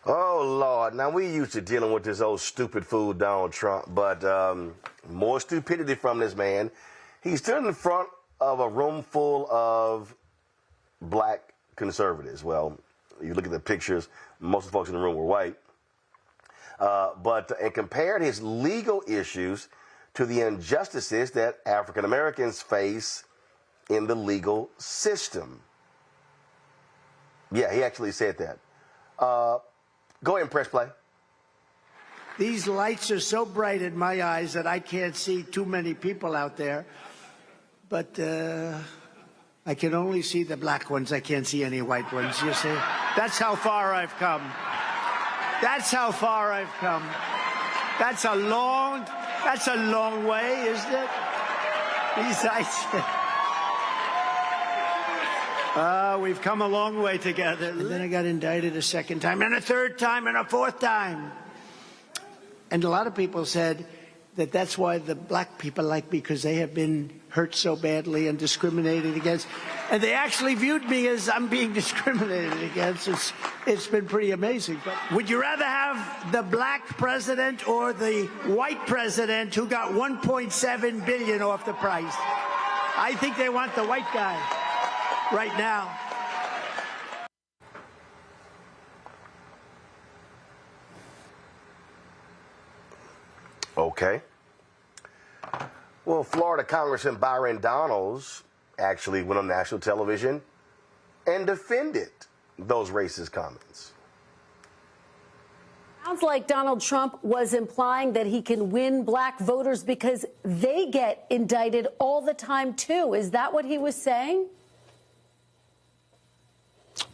Oh, Lord. Now, we used to dealing with this old stupid fool, Donald Trump, but more stupidity from this man. He stood in front of a room full of black conservatives. Well, you look at the pictures, most of the folks in the room were white. And compared his legal issues to the injustices that African Americans face in the legal system. Yeah, he actually said that. Go ahead and press play. These lights are so bright in my eyes that I can't see too many people out there. But I can only see the black ones. I can't see any white ones, you see? That's how far I've come. That's how far I've come. That's a long way, isn't it? These lights. We've come a long way together. And then I got indicted a second time, and a third time, and a fourth time. And a lot of people said that that's why the black people like me, because they have been hurt so badly and discriminated against. And they actually viewed me as I'm being discriminated against. It's been pretty amazing. But would you rather have the black president or the white president who got $1.7 billion off the price? I think they want the white guy right now. Okay. Well, Florida Congressman Byron Donalds actually went on national television and defended those racist comments. Sounds like Donald Trump was implying that he can win black voters because they get indicted all the time, too. Is that what he was saying?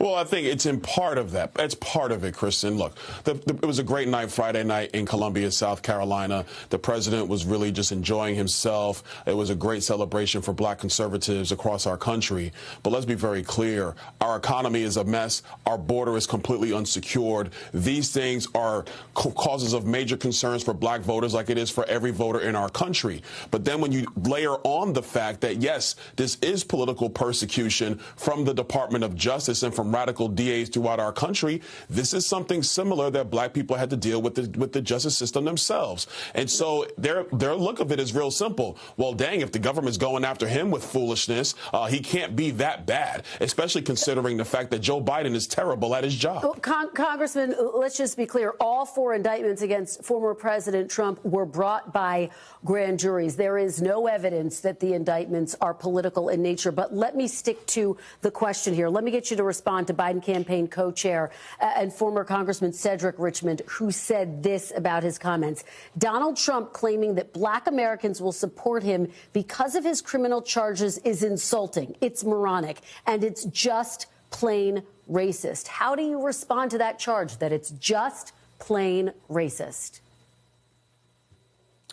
Well, I think it's in part of that. That's part of it, Kristen. Look, it was a great night Friday night in Columbia, South Carolina. The president was really just enjoying himself. It was a great celebration for black conservatives across our country. But let's be very clear. Our economy is a mess. Our border is completely unsecured. These things are causes of major concerns for black voters, like it is for every voter in our country. But then when you layer on the fact that, yes, this is political persecution from the Department of Justice and from radical DAs throughout our country, this is something similar that black people had to deal with the justice system themselves. And so their look of it is real simple. Well, dang, if the government's going after him with foolishness, he can't be that bad, especially considering the fact that Joe Biden is terrible at his job. Congressman, let's just be clear. All 4 indictments against former President Trump were brought by grand juries. There is no evidence that the indictments are political in nature. But let me stick to the question here. Let me get you to respond to Biden campaign co-chair and former Congressman Cedric Richmond, who said this about his comments. Donald Trump claiming that black Americans will support him because of his criminal charges is insulting. It's moronic, and it's just plain racist. How do you respond to that charge, that it's just plain racist?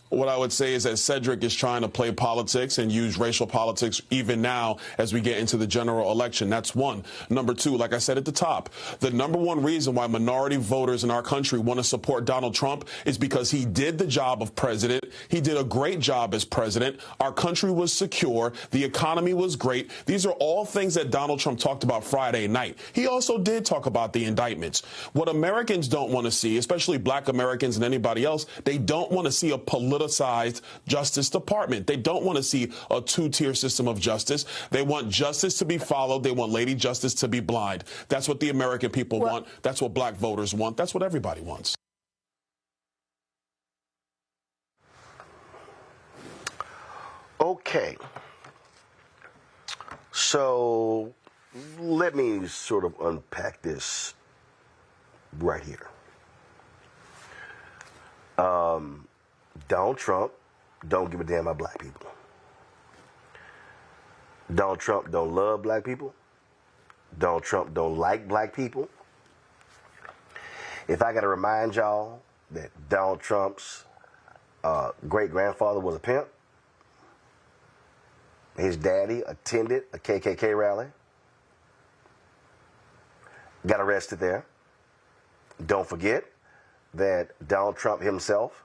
What I would say is that Cedric is trying to play politics and use racial politics even now as we get into the general election. That's one. Number two, like I said at the top, the number one reason why minority voters in our country want to support Donald Trump is because he did the job of president. He did a great job as president. Our country was secure. The economy was great. These are all things that Donald Trump talked about Friday night. He also did talk about the indictments. What Americans don't want to see, especially black Americans and anybody else, they don't want to see a politicized Justice Department. They don't want to see a two-tier system of justice. They want justice to be followed. They want Lady Justice to be blind. That's what the American people want. That's what black voters want. That's what everybody wants. Okay. So let me sort of unpack this right here. Donald Trump don't give a damn about black people. Donald Trump don't love black people. Donald Trump don't like black people. If I got to remind y'all that Donald Trump's great-grandfather was a pimp, his daddy attended a KKK rally, got arrested there. Don't forget that Donald Trump himself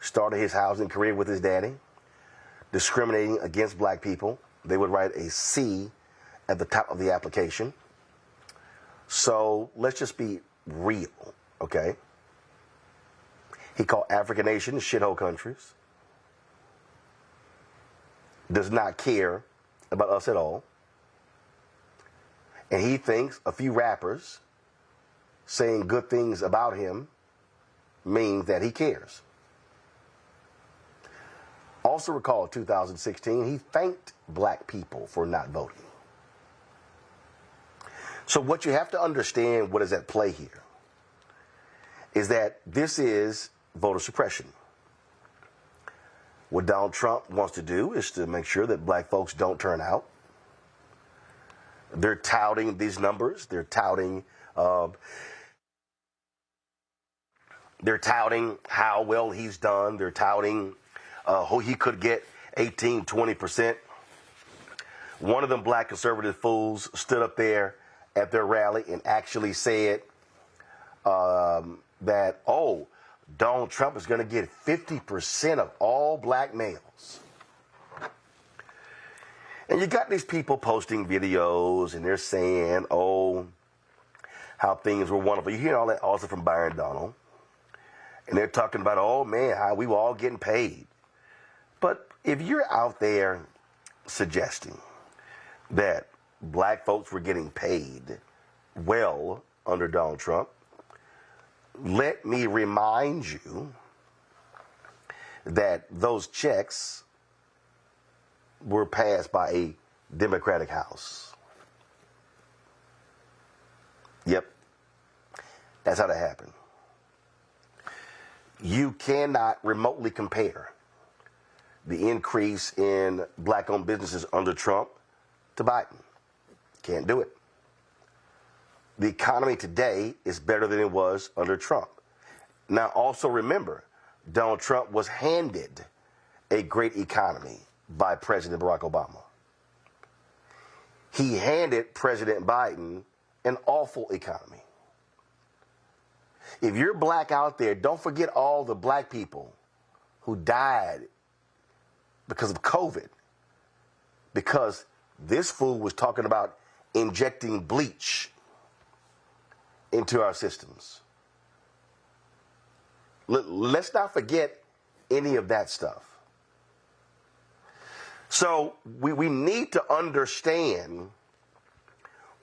started his housing career with his daddy, discriminating against black people. They would write a C at the top of the application. So let's just be real, okay? He called African nations shithole countries. Does not care about us at all. And he thinks a few rappers saying good things about him means that he cares. Also recall 2016, he thanked black people for not voting. So what you have to understand, what is at play here, is that this is voter suppression. What Donald Trump wants to do is to make sure that black folks don't turn out. They're touting these numbers. They're touting how well he's done. They're touting who he could get 18, 20%. One of them black conservative fools stood up there at their rally and actually said that, oh, Donald Trump is going to get 50% of all black males. And you got these people posting videos and they're saying, oh, how things were wonderful. You hear all that also from Byron Donald. And they're talking about, oh, man, how we were all getting paid. But if you're out there suggesting that black folks were getting paid well under Donald Trump, let me remind you that those checks were passed by a Democratic House. Yep. That's how that happened. You cannot remotely compare the increase in black-owned businesses under Trump to Biden. Can't do it. The economy today is better than it was under Trump. Now, also remember, Donald Trump was handed a great economy by President Barack Obama. He handed President Biden an awful economy. If you're black out there, don't forget all the black people who died because of COVID, because this fool was talking about injecting bleach into our systems. Let's not forget any of that stuff. So we need to understand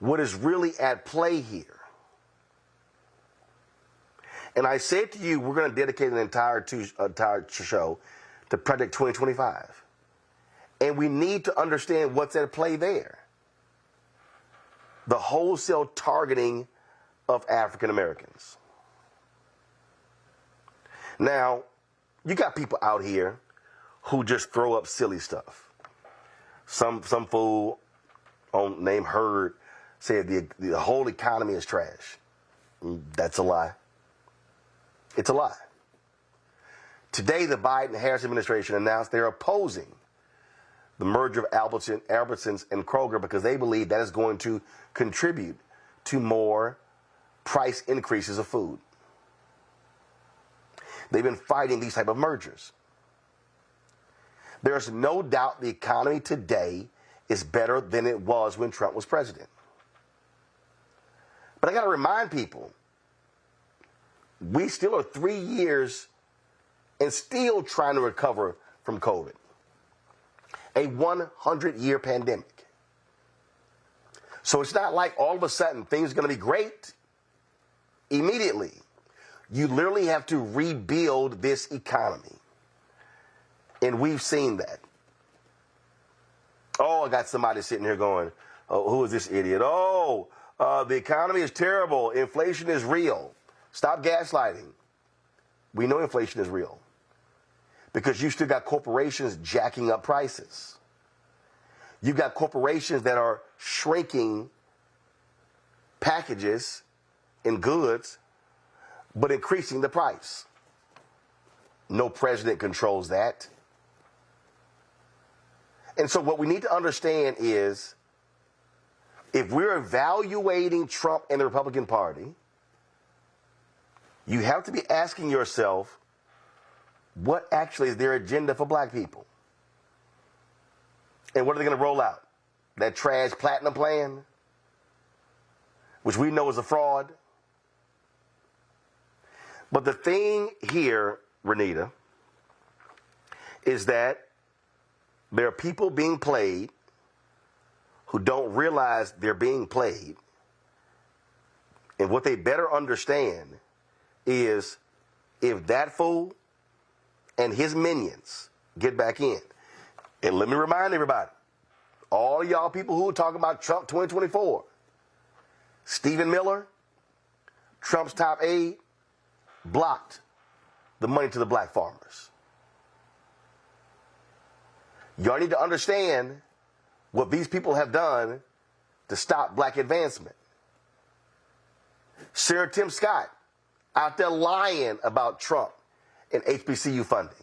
what is really at play here. And I said to you, we're going to dedicate an entire show to Project 2025. And we need to understand what's at play there. The wholesale targeting of African Americans. Now, you got people out here who just throw up silly stuff. Some fool named Hurd said the whole economy is trash. That's a lie. It's a lie. Today, the Biden-Harris administration announced they're opposing the merger of Albertsons and Kroger because they believe that is going to contribute to more price increases of food. They've been fighting these type of mergers. There's no doubt the economy today is better than it was when Trump was president. But I got to remind people, we still are 3 years and still trying to recover from COVID. A 100-year pandemic. So it's not like all of a sudden things are going to be great immediately. You literally have to rebuild this economy. And we've seen that. Oh, I got somebody sitting here going, oh, who is this idiot? Oh, the economy is terrible. Inflation is real. Stop gaslighting. We know inflation is real. Because you still got corporations jacking up prices. You've got corporations that are shrinking packages and goods, but increasing the price. No president controls that. And so what we need to understand is, if we're evaluating Trump and the Republican Party, you have to be asking yourself, what actually is their agenda for black people? And what are they going to roll out? That trash platinum plan, which we know is a fraud. But the thing here, Renita, is that there are people being played who don't realize they're being played. And what they better understand is, if that fool and his minions get back in, and let me remind everybody, all y'all people who are talking about Trump 2024, Stephen Miller, Trump's top aide, blocked the money to the black farmers. Y'all need to understand what these people have done to stop black advancement. Sarah Tim Scott out there lying about Trump and HBCU funding.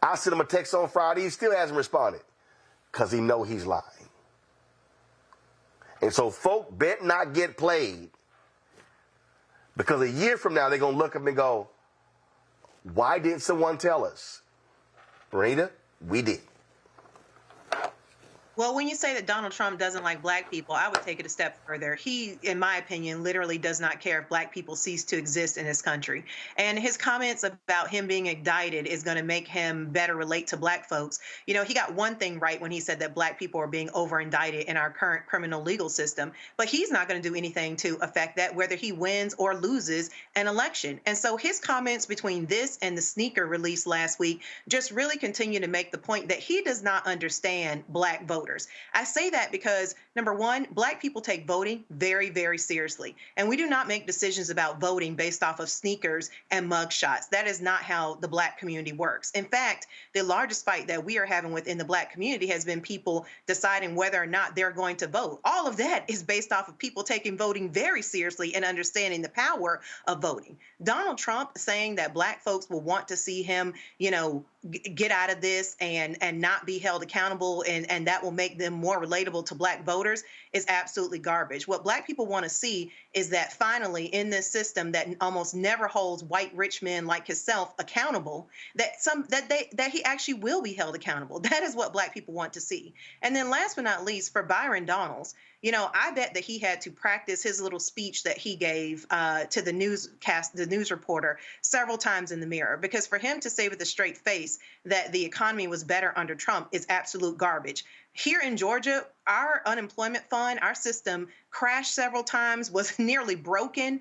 I sent him a text on Friday, he still hasn't responded because he know he's lying. And so folk bet not get played, because a year from now they're going to look at me and go, why didn't someone tell us? Rita, we did. Well, when you say that Donald Trump doesn't like black people, I would take it a step further. He, in my opinion, literally does not care if black people cease to exist in this country. And his comments about him being indicted is going to make him better relate to black folks. You know, he got one thing right when he said that black people are being over-indicted in our current criminal legal system, but he's not going to do anything to affect that, whether he wins or loses an election. And so his comments between this and the sneaker release last week just really continue to make the point that he does not understand black vote voters. I say that because, number one, Black people take voting very, very seriously. And we do not make decisions about voting based off of sneakers and mugshots. That is not how the Black community works. In fact, the largest fight that we are having within the Black community has been people deciding whether or not they're going to vote. All of that is based off of people taking voting very seriously and understanding the power of voting. Donald Trump saying that Black folks will want to see him, get out of this and not be held accountable, and that will make them more relatable to Black voters is absolutely garbage. What Black people want to see is that finally in this system that almost never holds white rich men like himself accountable, that he actually will be held accountable. That is what Black people want to see. And then last but not least, for Byron Donalds, I bet that he had to practice his little speech that he gave to the news reporter several times in the mirror, because for him to say with a straight face that the economy was better under Trump is absolute garbage. Here in Georgia, our unemployment fund, our system crashed several times, was nearly broken.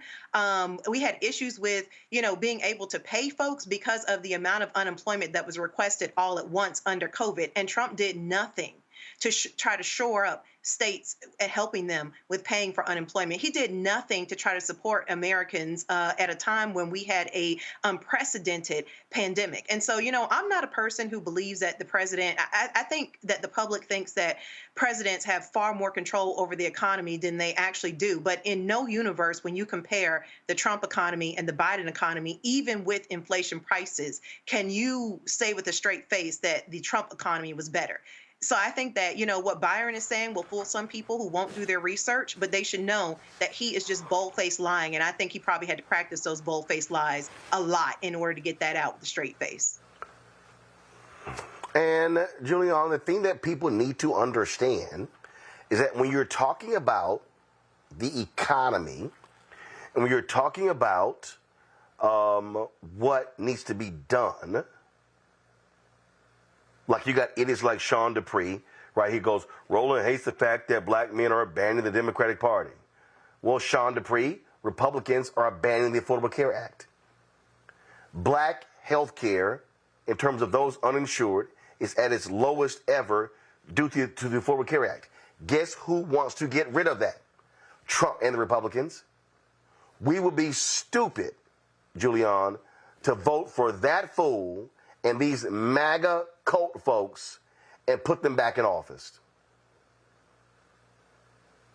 We had issues with, being able to pay folks because of the amount of unemployment that was requested all at once under COVID. And Trump did nothing to try to shore up states and helping them with paying for unemployment. He did nothing to try to support Americans at a time when we had a unprecedented pandemic. And so, I'm not a person who believes that the president, I think that the public thinks that presidents have far more control over the economy than they actually do. But in no universe, when you compare the Trump economy and the Biden economy, even with inflation prices, can you say with a straight face that the Trump economy was better? So I think that, what Byron is saying will fool some people who won't do their research, but they should know that he is just bold-faced lying. And I think he probably had to practice those bold-faced lies a lot in order to get that out with a straight face. And, Julianne, the thing that people need to understand is that when you're talking about the economy and when you're talking about what needs to be done, like you got idiots like Sean Dupree, right? He goes, Roland hates the fact that Black men are abandoning the Democratic Party. Well, Sean Dupree, Republicans are abandoning the Affordable Care Act. Black health care, in terms of those uninsured, is at its lowest ever due to the Affordable Care Act. Guess who wants to get rid of that? Trump and the Republicans. We would be stupid, Julianne, to vote for that fool and these MAGA cult folks and put them back in office.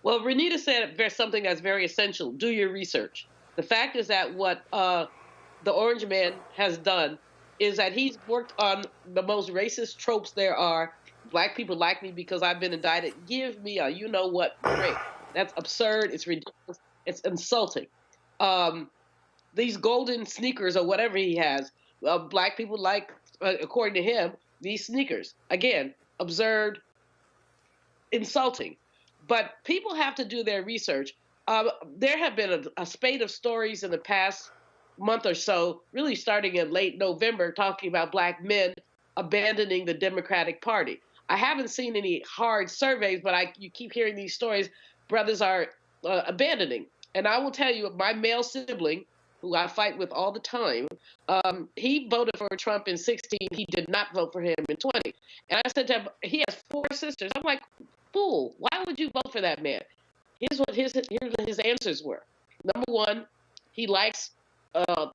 Well, Renita said there's something that's very essential. Do your research. The fact is that what the Orange Man has done is that he's worked on the most racist tropes there are. Black people like me because I've been indicted. Give me a you-know-what break. That's absurd. It's ridiculous. It's insulting. These golden sneakers or whatever he has, Black people like, according to him, these sneakers. Again, absurd, insulting. But people have to do their research. There have been a spate of stories in the past month or so, really starting in late November, talking about Black men abandoning the Democratic Party. I haven't seen any hard surveys, but you keep hearing these stories. Brothers are abandoning. And I will tell you, my male sibling, who I fight with all the time, he voted for Trump in 16. He did not vote for him in 20. And I said to him, he has 4 sisters. I'm like, fool, why would you vote for that man? Here's what his answers were. Number one, he likes the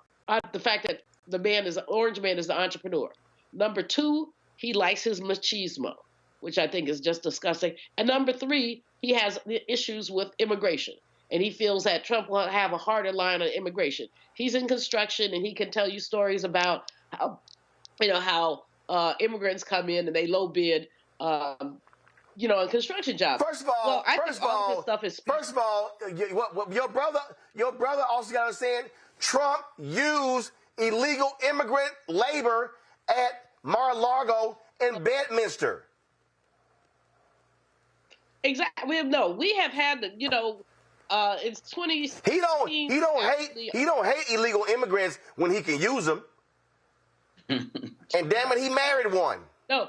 fact that the Orange Man is the entrepreneur. Number 2, he likes his machismo, which I think is just disgusting. And number 3, he has issues with immigration. And he feels that Trump will have a harder line on immigration. He's in construction, and he can tell you stories about how immigrants come in and they low bid, on construction jobs. First of all, your brother also got to understand Trump used illegal immigrant labor at Mar-a-Lago and Bedminster. Exactly. No, we have had it's 20. He don't hate illegal immigrants when he can use them. And damn it, he married one. No.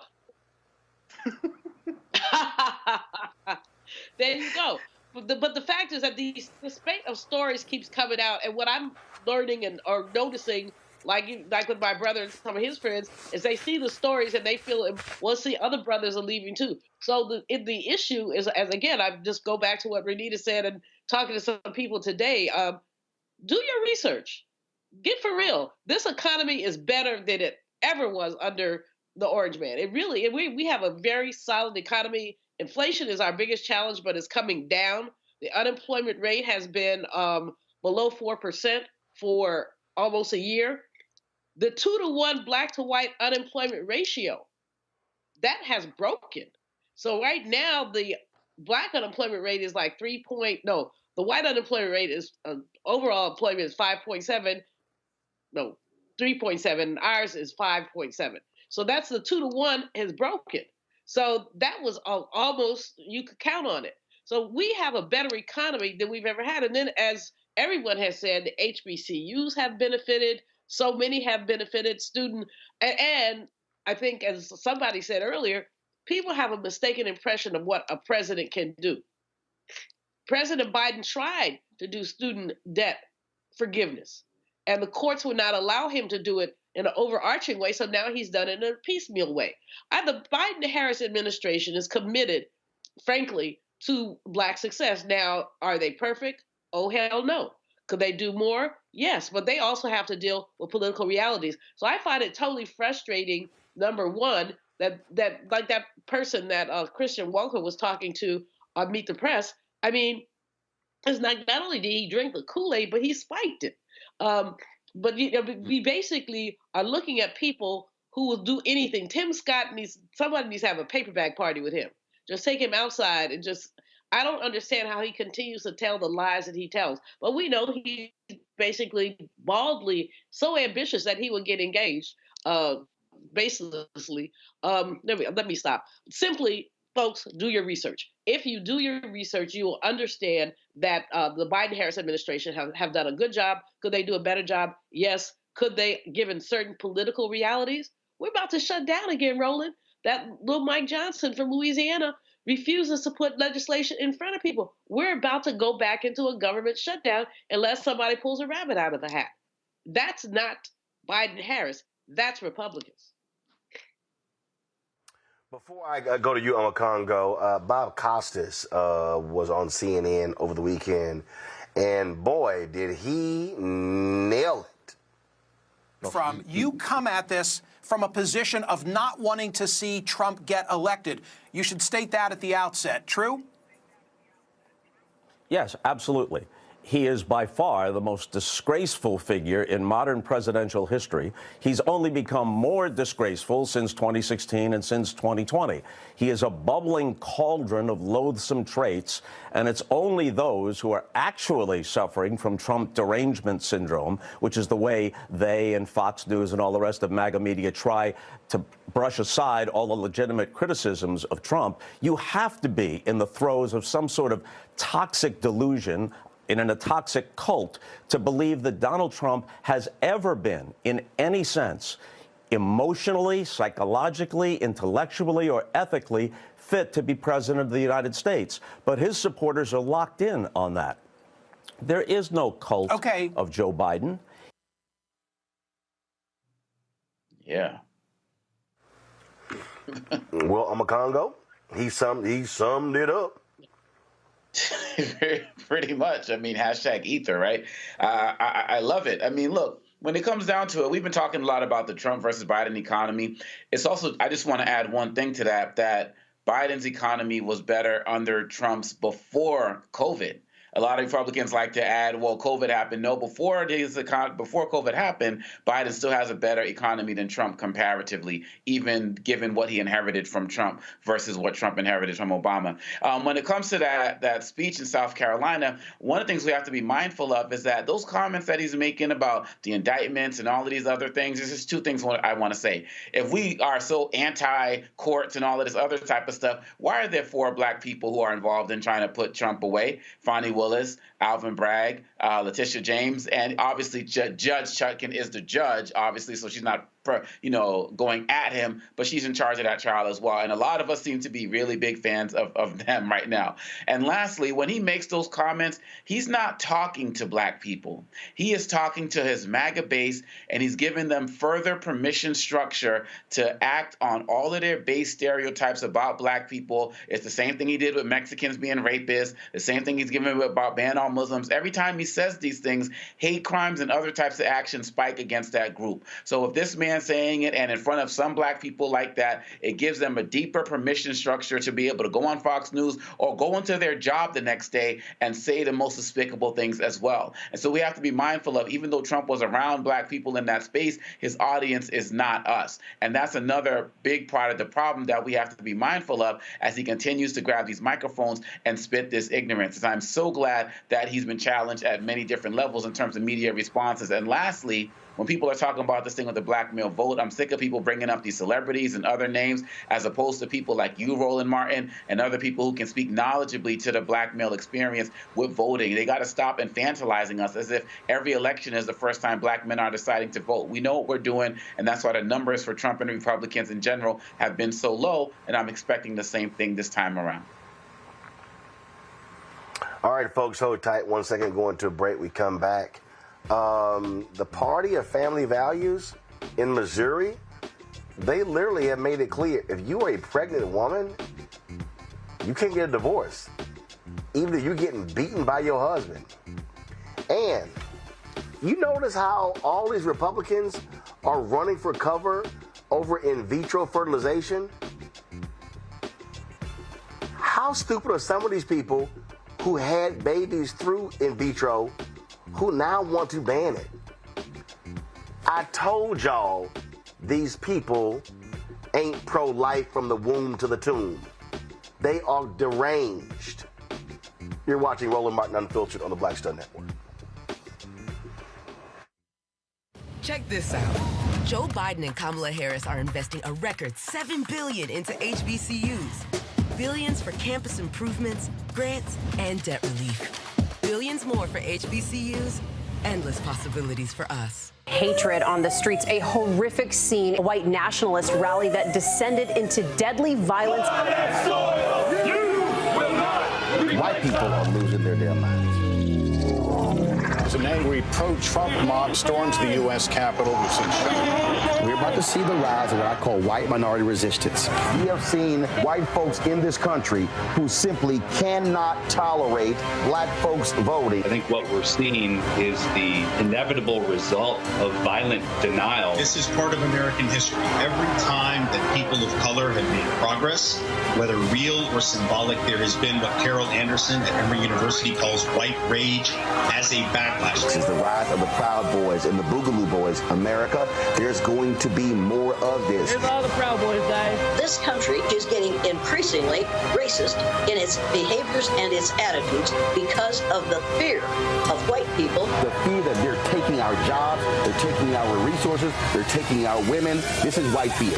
There you go. But the fact is that the spate of stories keeps coming out, and what I'm learning or noticing like with my brother and some of his friends, is they see the stories and they feel, well, see, other brothers are leaving too. So the issue is, as again, I just go back to what Renita said and talking to some people today, do your research. Get for real. This economy is better than it ever was under the Orange Man. It really, we have a very solid economy. Inflation is our biggest challenge, but it's coming down. The unemployment rate has been below 4% for almost a year. The 2-to-1 black to white unemployment ratio, that has broken. So right now, the black unemployment rate is like the white unemployment rate is, overall employment is 5.7, 3.7, ours is 5.7. So that's the 2-to-1 has broken. So that was almost, you could count on it. So we have a better economy than we've ever had. And then as everyone has said, the HBCUs have benefited. So many have benefited, and I think as somebody said earlier, people have a mistaken impression of what a president can do. President Biden tried to do student debt forgiveness, and the courts would not allow him to do it in an overarching way, so now he's done it in a piecemeal way. The Biden-Harris administration is committed, frankly, to black success. Now, are they perfect? Oh, hell no. Could they do more? Yes, but they also have to deal with political realities. So I find it totally frustrating, number one, that like that person that Christian Walker was talking to on Meet the Press, I mean, it's not only did he drink the Kool-Aid, but he spiked it. But we basically are looking at people who will do anything. Tim Scott somebody needs to have a paper bag party with him. Just take him outside and I don't understand how he continues to tell the lies that he tells. But we know he's basically baldly so ambitious that he would get engaged, baselessly. Let me stop. Simply, folks, do your research. If you do your research, you will understand that the Biden-Harris administration have done a good job. Could they do a better job? Yes. Could they, given certain political realities? We're about to shut down again, Roland. That little Mike Johnson from Louisiana refuses to put legislation in front of people. We're about to go back into a government shutdown unless somebody pulls a rabbit out of the hat. That's not Biden-Harris. That's Republicans. Before I go to you, Congo, Bob Costas was on CNN over the weekend, and boy, did he nail it. You come at this from a position of not wanting to see Trump get elected. You should state that at the outset. True? Yes, absolutely. He is by far the most disgraceful figure in modern presidential history. He's only become more disgraceful since 2016 and since 2020. He is a bubbling cauldron of loathsome traits, and it's only those who are actually suffering from Trump derangement syndrome, which is the way they and Fox News and all the rest of MAGA media try to brush aside all the legitimate criticisms of Trump. You have to be in the throes of some sort of toxic delusion, in a toxic cult, to believe that Donald Trump has ever been, in any sense, emotionally, psychologically, intellectually, or ethically fit to be president of the United States. But his supporters are locked in on that. There is no cult of Joe Biden. Yeah. Well, Congo, he summed it up. Pretty much. I mean, #Ether, right? I love it. I mean, look, when it comes down to it, we've been talking a lot about the Trump versus Biden economy. It's also, I just want to add one thing to that Biden's economy was better under Trump's before COVID. A lot of Republicans like to add, well, COVID happened. No, before COVID happened, Biden still has a better economy than Trump comparatively, even given what he inherited from Trump versus what Trump inherited from Obama. When it comes to that speech in South Carolina, one of the things we have to be mindful of is that those comments that he's making about the indictments and all of these other things, there's just two things I want to say. If we are so anti-courts and all of this other type of stuff, why are there 4 black people who are involved in trying to put Trump away? Fani Willis, Alvin Bragg, Letitia James, and obviously Judge Chutkan is the judge, obviously, so she's not going at him, but she's in charge of that trial as well. And a lot of us seem to be really big fans of them right now. And lastly, when he makes those comments, he's not talking to black people. He is talking to his MAGA base, and he's giving them further permission structure to act on all of their base stereotypes about black people. It's the same thing he did with Mexicans being rapists, the same thing he's giving about ban on Muslims. Every time he says these things, hate crimes and other types of actions spike against that group. So if this man saying it and in front of some black people like that, it gives them a deeper permission structure to be able to go on Fox News or go into their job the next day and say the most despicable things as well. And so we have to be mindful of, even though Trump was around black people in that space, his audience is not us. And that's another big part of the problem that we have to be mindful of as he continues to grab these microphones and spit this ignorance. And I'm so glad that he's been challenged at many different levels in terms of media responses. And lastly, when people are talking about this thing with the black male vote, I'm sick of people bringing up these celebrities and other names as opposed to people like you, Roland Martin, and other people who can speak knowledgeably to the black male experience with voting. They got to stop infantilizing us as if every election is the first time black men are deciding to vote. We know what we're doing, and that's why the numbers for Trump and Republicans in general have been so low, and I'm expecting the same thing this time around. All right, folks, hold tight. 1 second, going to a break. We come back. The Party of Family Values in Missouri, they literally have made it clear, if you are a pregnant woman, you can't get a divorce, even if you're getting beaten by your husband. And you notice how all these Republicans are running for cover over in vitro fertilization? How stupid are some of these people who had babies through in vitro who now want to ban it? I told y'all these people ain't pro-life from the womb to the tomb. They are deranged. You're watching Roland Martin Unfiltered on the Black Star Network. Check this out. Joe Biden and Kamala Harris are investing a record $7 billion into HBCUs. Billions for campus improvements, grants, and debt relief. Billions more for HBCUs, endless possibilities for us. Hatred on the streets, a horrific scene, a white nationalist rally that descended into deadly violence. White people are losing their damn minds. An angry pro-Trump mob storms the U.S. Capitol. We're about to see the rise of what I call white minority resistance. We have seen white folks in this country who simply cannot tolerate black folks voting. I think what we're seeing is the inevitable result of violent denial. This is part of American history. Every time that people of color have made progress, whether real or symbolic, there has been what Carol Anderson at Emory University calls white rage as a backlash. This is the rise of the Proud Boys and the Boogaloo Boys. America, there's going to be more of this. Here's all the Proud Boys, guys. This country is getting increasingly racist in its behaviors and its attitudes because of the fear of white people. The fear that they're taking our jobs, they're taking our resources, they're taking our women. This is white fear.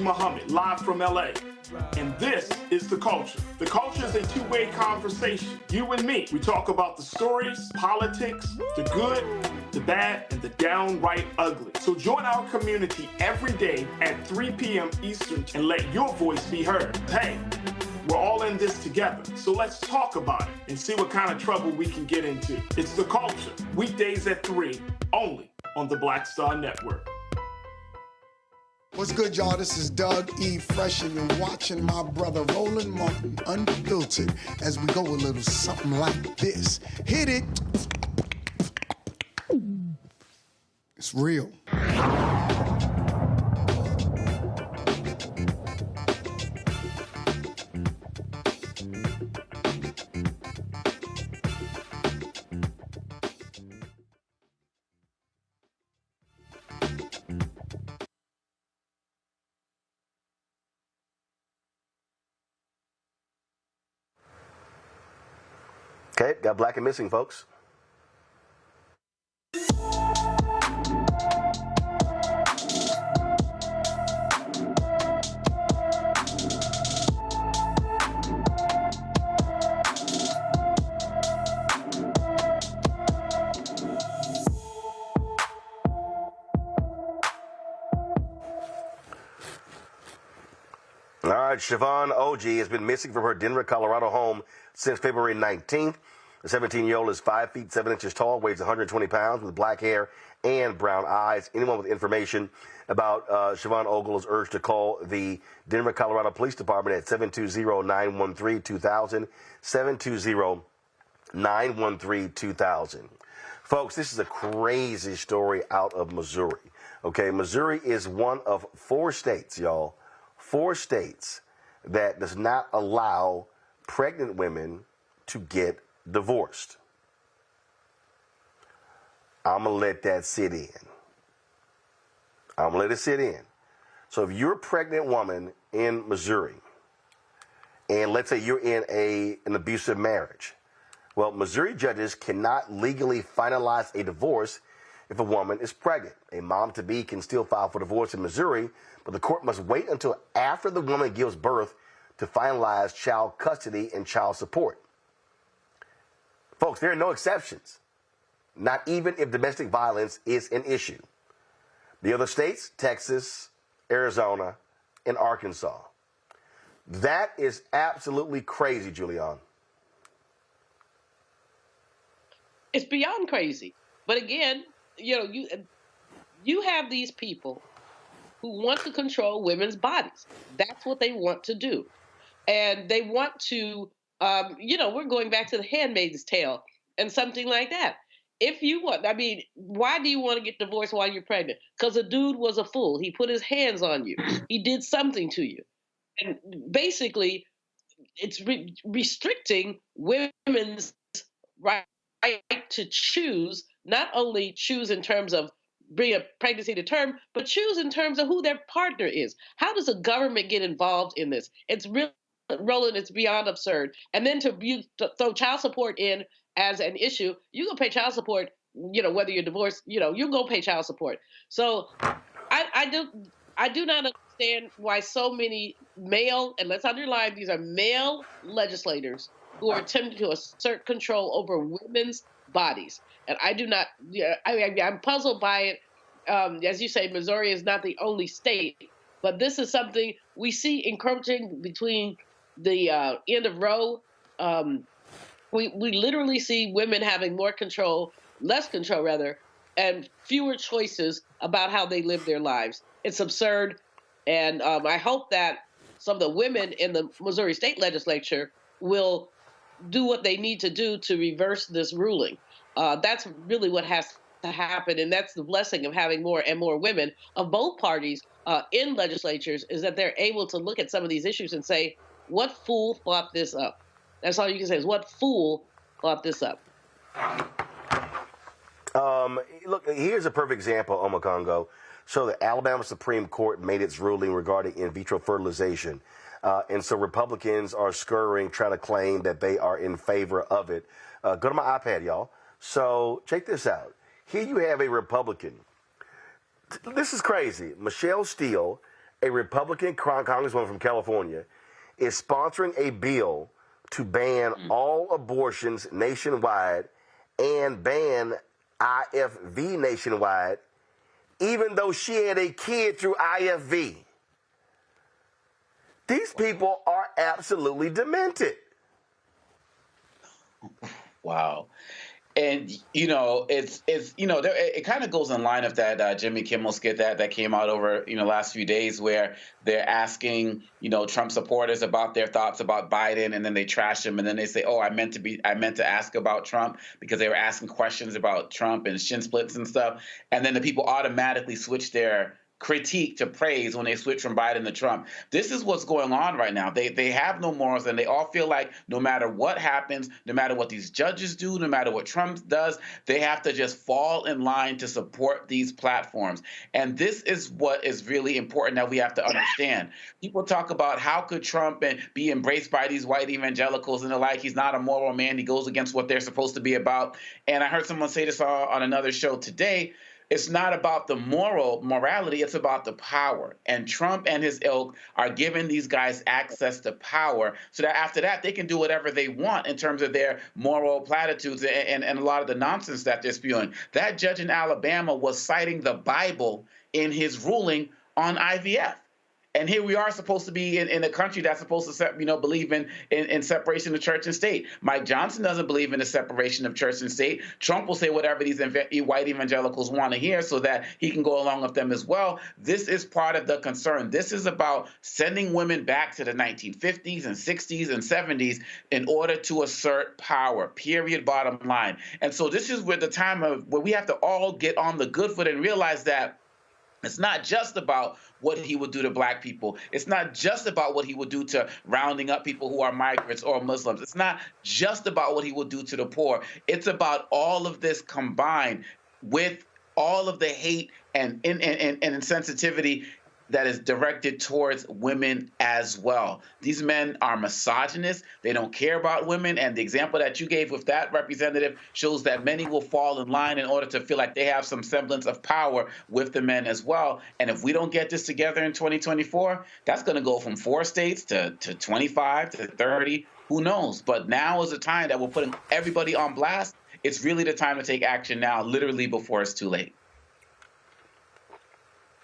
Muhammad, live from LA. And this is The Culture. The Culture is a two-way conversation. You and me. We talk about the stories, politics, the good, the bad, and the downright ugly. So join our community every day at 3 p.m. Eastern and let your voice be heard. Hey, we're all in this together. So let's talk about it and see what kind of trouble we can get into. It's The Culture, weekdays at 3, only on the Black Star Network. What's good, y'all? This is Doug E. Fresh, and you're watching my brother Roland Martin Unfiltered as we go a little something like this. Hit it. It's real. Okay, got Black and Missing, folks. All right, Siobhan OG has been missing from her Denver, Colorado home since February 19th. The 17-year-old is 5 feet 7 inches tall, weighs 120 pounds, with black hair and brown eyes. Anyone with information about Siobhan Ogle is urged to call the Denver, Colorado Police Department at 720-913-2000, 720-913-2000. Folks, this is a crazy story out of Missouri. Okay, Missouri is one of 4 states, y'all, 4 states that does not allow pregnant women to get divorced. I'm going to let that sit in. I'm going to let it sit in. So if you're a pregnant woman in Missouri, and let's say you're in an abusive marriage, well, Missouri judges cannot legally finalize a divorce if a woman is pregnant. A mom-to-be can still file for divorce in Missouri, but the court must wait until after the woman gives birth to finalize child custody and child support. Folks, there are no exceptions, not even if domestic violence is an issue. The other states, Texas, Arizona, and Arkansas. That is absolutely crazy, Julianne. It's beyond crazy. But again, you have these people who want to control women's bodies. That's what they want to do. And they want to, we're going back to the Handmaid's Tale and something like that. If you want, why do you want to get divorced while you're pregnant? Because a dude was a fool. He put his hands on you. He did something to you. And basically, it's restricting women's right to choose, not only choose in terms of bring a pregnancy to term, but choose in terms of who their partner is. How does the government get involved in this? It's really, Roland, it's beyond absurd. And then to throw child support in as an issue, you go pay child support, whether you're divorced, you'll go pay child support. So I do not understand why so many male, and let's underline, these are male legislators who are attempting to assert control over women's bodies. And I do not, I'm puzzled by it. As you say, Missouri is not the only state, but this is something we see encroaching between the end of Roe. We literally see women having more control, less control rather, and fewer choices about how they live their lives. It's absurd. And I hope that some of the women in the Missouri state legislature will do what they need to do to reverse this ruling. That's really what has to happen, and that's the blessing of having more and more women of both parties in legislatures, is that they're able to look at some of these issues and say, what fool thought this up? That's all you can say is, what fool thought this up? Look, here's a perfect example, Omokongo. So the Alabama Supreme Court made its ruling regarding in vitro fertilization. And so Republicans are scurrying, trying to claim that they are in favor of it. Go to my iPad, y'all. So check this out. Here you have a Republican. This is crazy. Michelle Steele, a Republican congresswoman from California, is sponsoring a bill to ban all abortions nationwide and ban IFV nationwide, even though she had a kid through IFV. These people are absolutely demented. Wow. And, it kind of goes in line of that Jimmy Kimmel skit that came out over, last few days, where they're asking, Trump supporters about their thoughts about Biden, and then they trash him. And then they say, oh, I meant to ask about Trump, because they were asking questions about Trump and shin splits and stuff. And then the people automatically switch their critique to praise when they switch from Biden to Trump. This is what's going on right now. They have no morals, and they all feel like no matter what happens, no matter what these judges do, no matter what Trump does, they have to just fall in line to support these platforms. And this is what is really important that we have to understand. People talk about how could Trump be embraced by these white evangelicals and the like. He's not a moral man. He goes against what they're supposed to be about. And I heard someone say this on another show today. It's not about the morality, it's about the power. And Trump and his ilk are giving these guys access to power so that after that, they can do whatever they want in terms of their moral platitudes and a lot of the nonsense that they're spewing. That judge in Alabama was citing the Bible in his ruling on IVF. And here we are supposed to be in a country that's supposed to, believe in separation of church and state. Mike Johnson doesn't believe in the separation of church and state. Trump will say whatever these white evangelicals want to hear so that he can go along with them as well. This is part of the concern. This is about sending women back to the 1950s and 60s and 70s in order to assert power, period, bottom line. And so this is where the time where we have to all get on the good foot and realize that it's not just about what he would do to black people. It's not just about what he would do to rounding up people who are migrants or Muslims. It's not just about what he would do to the poor. It's about all of this combined with all of the hate and insensitivity that is directed towards women as well. These men are misogynists. They don't care about women. And the example that you gave with that representative shows that many will fall in line in order to feel like they have some semblance of power with the men as well. And if we don't get this together in 2024, that's going to go from 4 states to 25 to 30. Who knows? But now is the time that we're putting everybody on blast. It's really the time to take action now, literally before it's too late.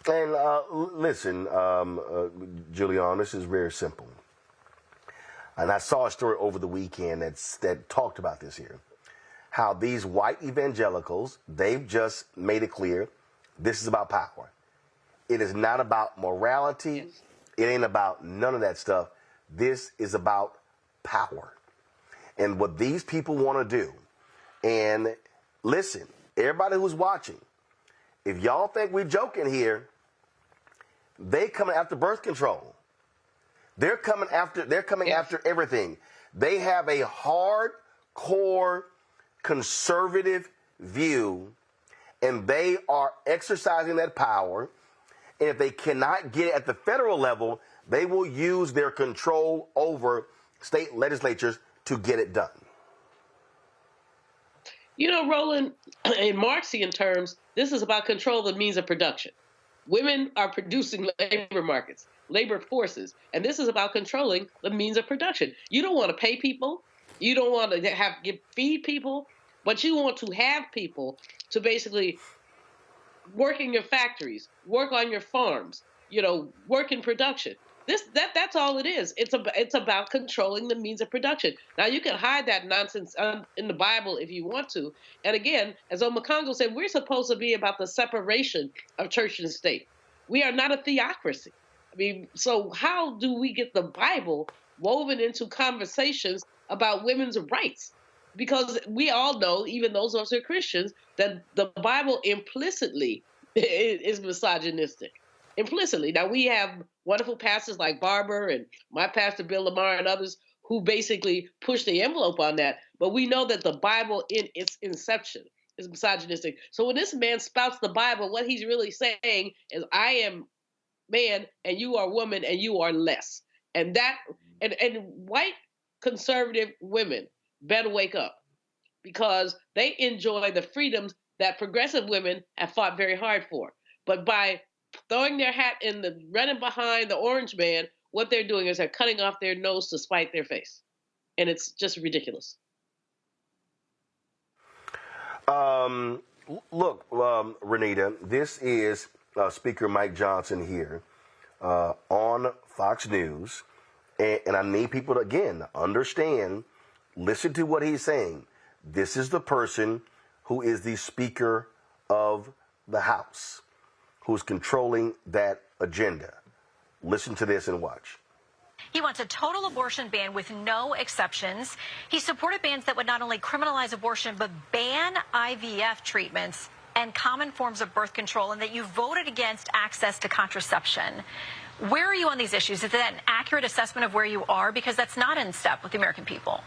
And listen, Julianne, this is very simple. And I saw a story over the weekend that talked about this here. How these white evangelicals, they've just made it clear, this is about power. It is not about morality. It ain't about none of that stuff. This is about power. And what these people want to do, and listen, everybody who's watching, if y'all think we're joking here, they coming after birth control. They're coming after everything. They have a hardcore conservative view, and they are exercising that power. And if they cannot get it at the federal level, they will use their control over state legislatures to get it done. You know, Roland, in Marxian terms, this is about control of the means of production. Women are producing labor markets, labor forces, and this is about controlling the means of production. You don't want to pay people. You don't want to feed people, but you want to have people to basically work in your factories, work on your farms, work in production. That's all it is. It's about controlling the means of production. Now, you can hide that nonsense in the Bible if you want to. And again, as Omekongo said, we're supposed to be about the separation of church and state. We are not a theocracy. I mean, so how do we get the Bible woven into conversations about women's rights? Because we all know, even those of us who are Christians, that the Bible implicitly is misogynistic. Implicitly. Now, we have wonderful pastors like Barber and my pastor Bill Lamar and others who basically push the envelope on that. But we know that the Bible in its inception is misogynistic. So when this man spouts the Bible, what he's really saying is, I am man and you are woman and you are less. And white conservative women better wake up, because they enjoy the freedoms that progressive women have fought very hard for. But by throwing their hat in running behind the orange man, what they're doing is they're cutting off their nose to spite their face. And it's just ridiculous. Look, Renita, this is Speaker Mike Johnson here on Fox News. And I need people to, again, understand, listen to what he's saying. This is the person who is the Speaker of the House, who's controlling that agenda. Listen to this and watch. He wants a total abortion ban with no exceptions. He supported bans that would not only criminalize abortion, but ban IVF treatments and common forms of birth control, and that you voted against access to contraception. Where are you on these issues? Is that an accurate assessment of where you are? Because that's not in step with the American people.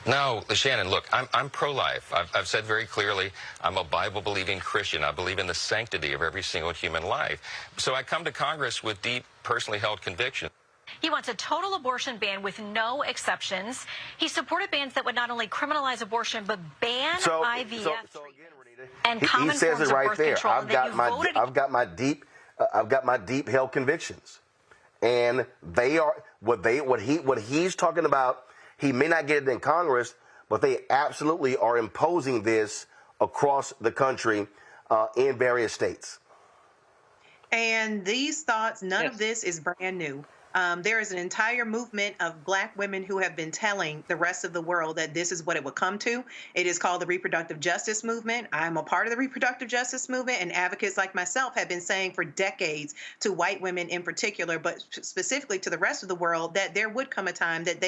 No, Shannon, look, I'm pro-life. I've said very clearly, I'm a Bible-believing Christian. I believe in the sanctity of every single human life. So I come to Congress with deep, personally held conviction. He wants a total abortion ban with no exceptions. He supported bans that would not only criminalize abortion, but ban IVF and common forms of birth control. I've got my deep held convictions, and they are what he's talking about. He may not get it in Congress, but they absolutely are imposing this across the country in various states. And these thoughts, none of this is brand new. There is an entire movement of Black women who have been telling the rest of the world that this is what it would come to. It is called the reproductive justice movement. I'm a part of the reproductive justice movement, and advocates like myself have been saying for decades to white women in particular, but specifically to the rest of the world, that there would come a time that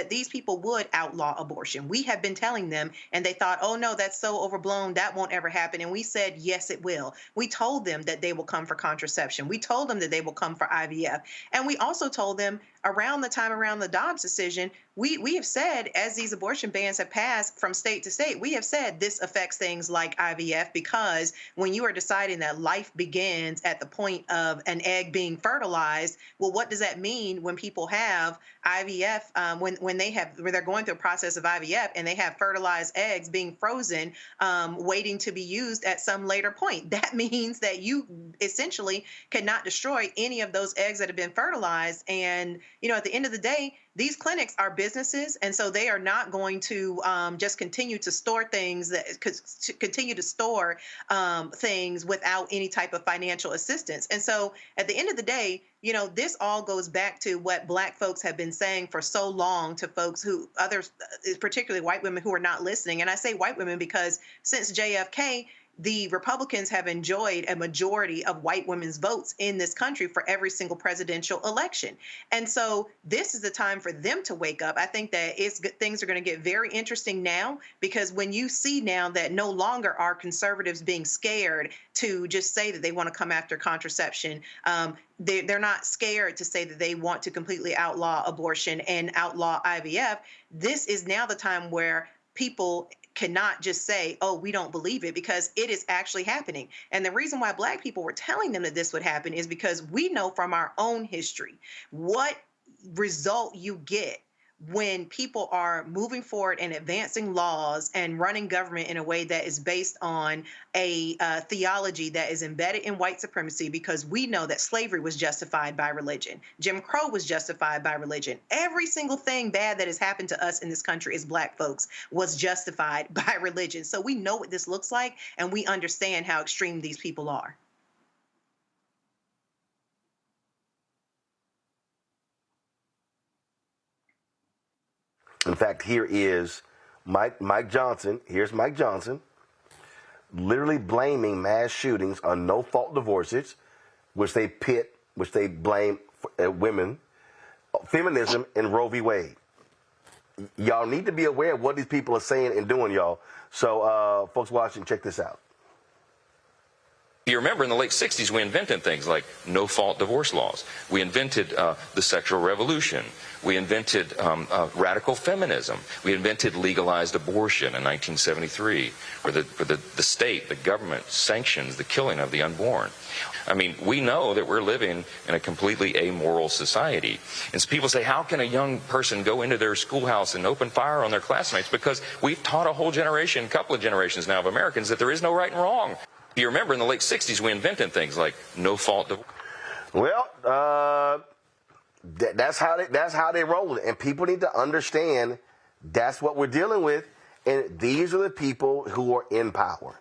these people would outlaw abortion. We have been telling them, and they thought, oh no, that's so overblown, that won't ever happen. And we said, yes, it will. We told them that they will come for contraception. We told them that they will come for IVF. And we also told them around the Dobbs decision, we have said, as these abortion bans have passed from state to state, we have said this affects things like IVF, because when you are deciding that life begins at the point of an egg being fertilized, well, what does that mean when people have IVF, when they're going through a process of IVF and they have fertilized eggs being frozen, waiting to be used at some later point? That means that you essentially cannot destroy any of those eggs that have been fertilized. And, at the end of the day, these clinics are businesses, and so they are not going to just continue to store things things without any type of financial assistance. And so at the end of the day, this all goes back to what Black folks have been saying for so long to folks particularly white women who are not listening. And I say white women because since JFK, the Republicans have enjoyed a majority of white women's votes in this country for every single presidential election. And so this is the time for them to wake up. I think that things are going to get very interesting now, because when you see now that no longer are conservatives being scared to just say that they want to come after contraception, they're not scared to say that they want to completely outlaw abortion and outlaw IVF. This is now the time where people cannot just say, oh, we don't believe it, because it is actually happening. And the reason why Black people were telling them that this would happen is because we know from our own history what result you get when people are moving forward and advancing laws and running government in a way that is based on a theology that is embedded in white supremacy, because we know that slavery was justified by religion. Jim Crow was justified by religion. Every single thing bad that has happened to us in this country as Black folks was justified by religion. So we know what this looks like, and we understand how extreme these people are. In fact, here is Mike Johnson. Here's Mike Johnson, literally blaming mass shootings on no-fault divorces, which they blame women, feminism, and Roe v. Wade. Y'all need to be aware of what these people are saying and doing, y'all. So, folks watching, check this out. You remember in the late 60s, we invented things like no-fault divorce laws. We invented the sexual revolution. We invented radical feminism. We invented legalized abortion in 1973, where the state, the government, sanctions the killing of the unborn. I mean, we know that we're living in a completely amoral society. And so people say, how can a young person go into their schoolhouse and open fire on their classmates? Because we've taught a whole generation, a couple of generations now of Americans, that there is no right and wrong. You remember in the late 60s, we invented things like no-fault divorce. Well, that's how they roll it. And people need to understand that's what we're dealing with. And these are the people who are in power.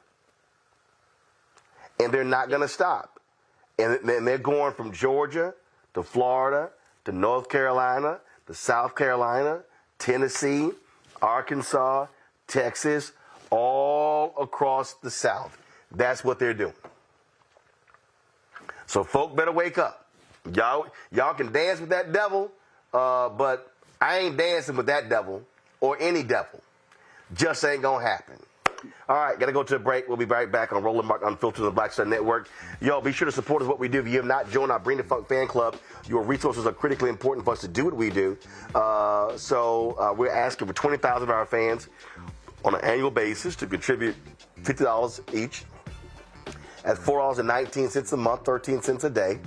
And they're not going to stop. And they're going from Georgia to Florida to North Carolina to South Carolina, Tennessee, Arkansas, Texas, all across the South. That's what they're doing. So folk better wake up. Y'all can dance with that devil, but I ain't dancing with that devil or any devil. Just ain't gonna happen. All right, got to go to a break. We'll be right back on Roland Martin Unfiltered on the Black Star Network. Yo, be sure to support us what we do. If you have not joined our Bring the Funk fan club, your resources are critically important for us to do what we do. So we're asking for 20,000 of our fans on an annual basis to contribute $50 each. At $4.19 a month, 13 cents a day.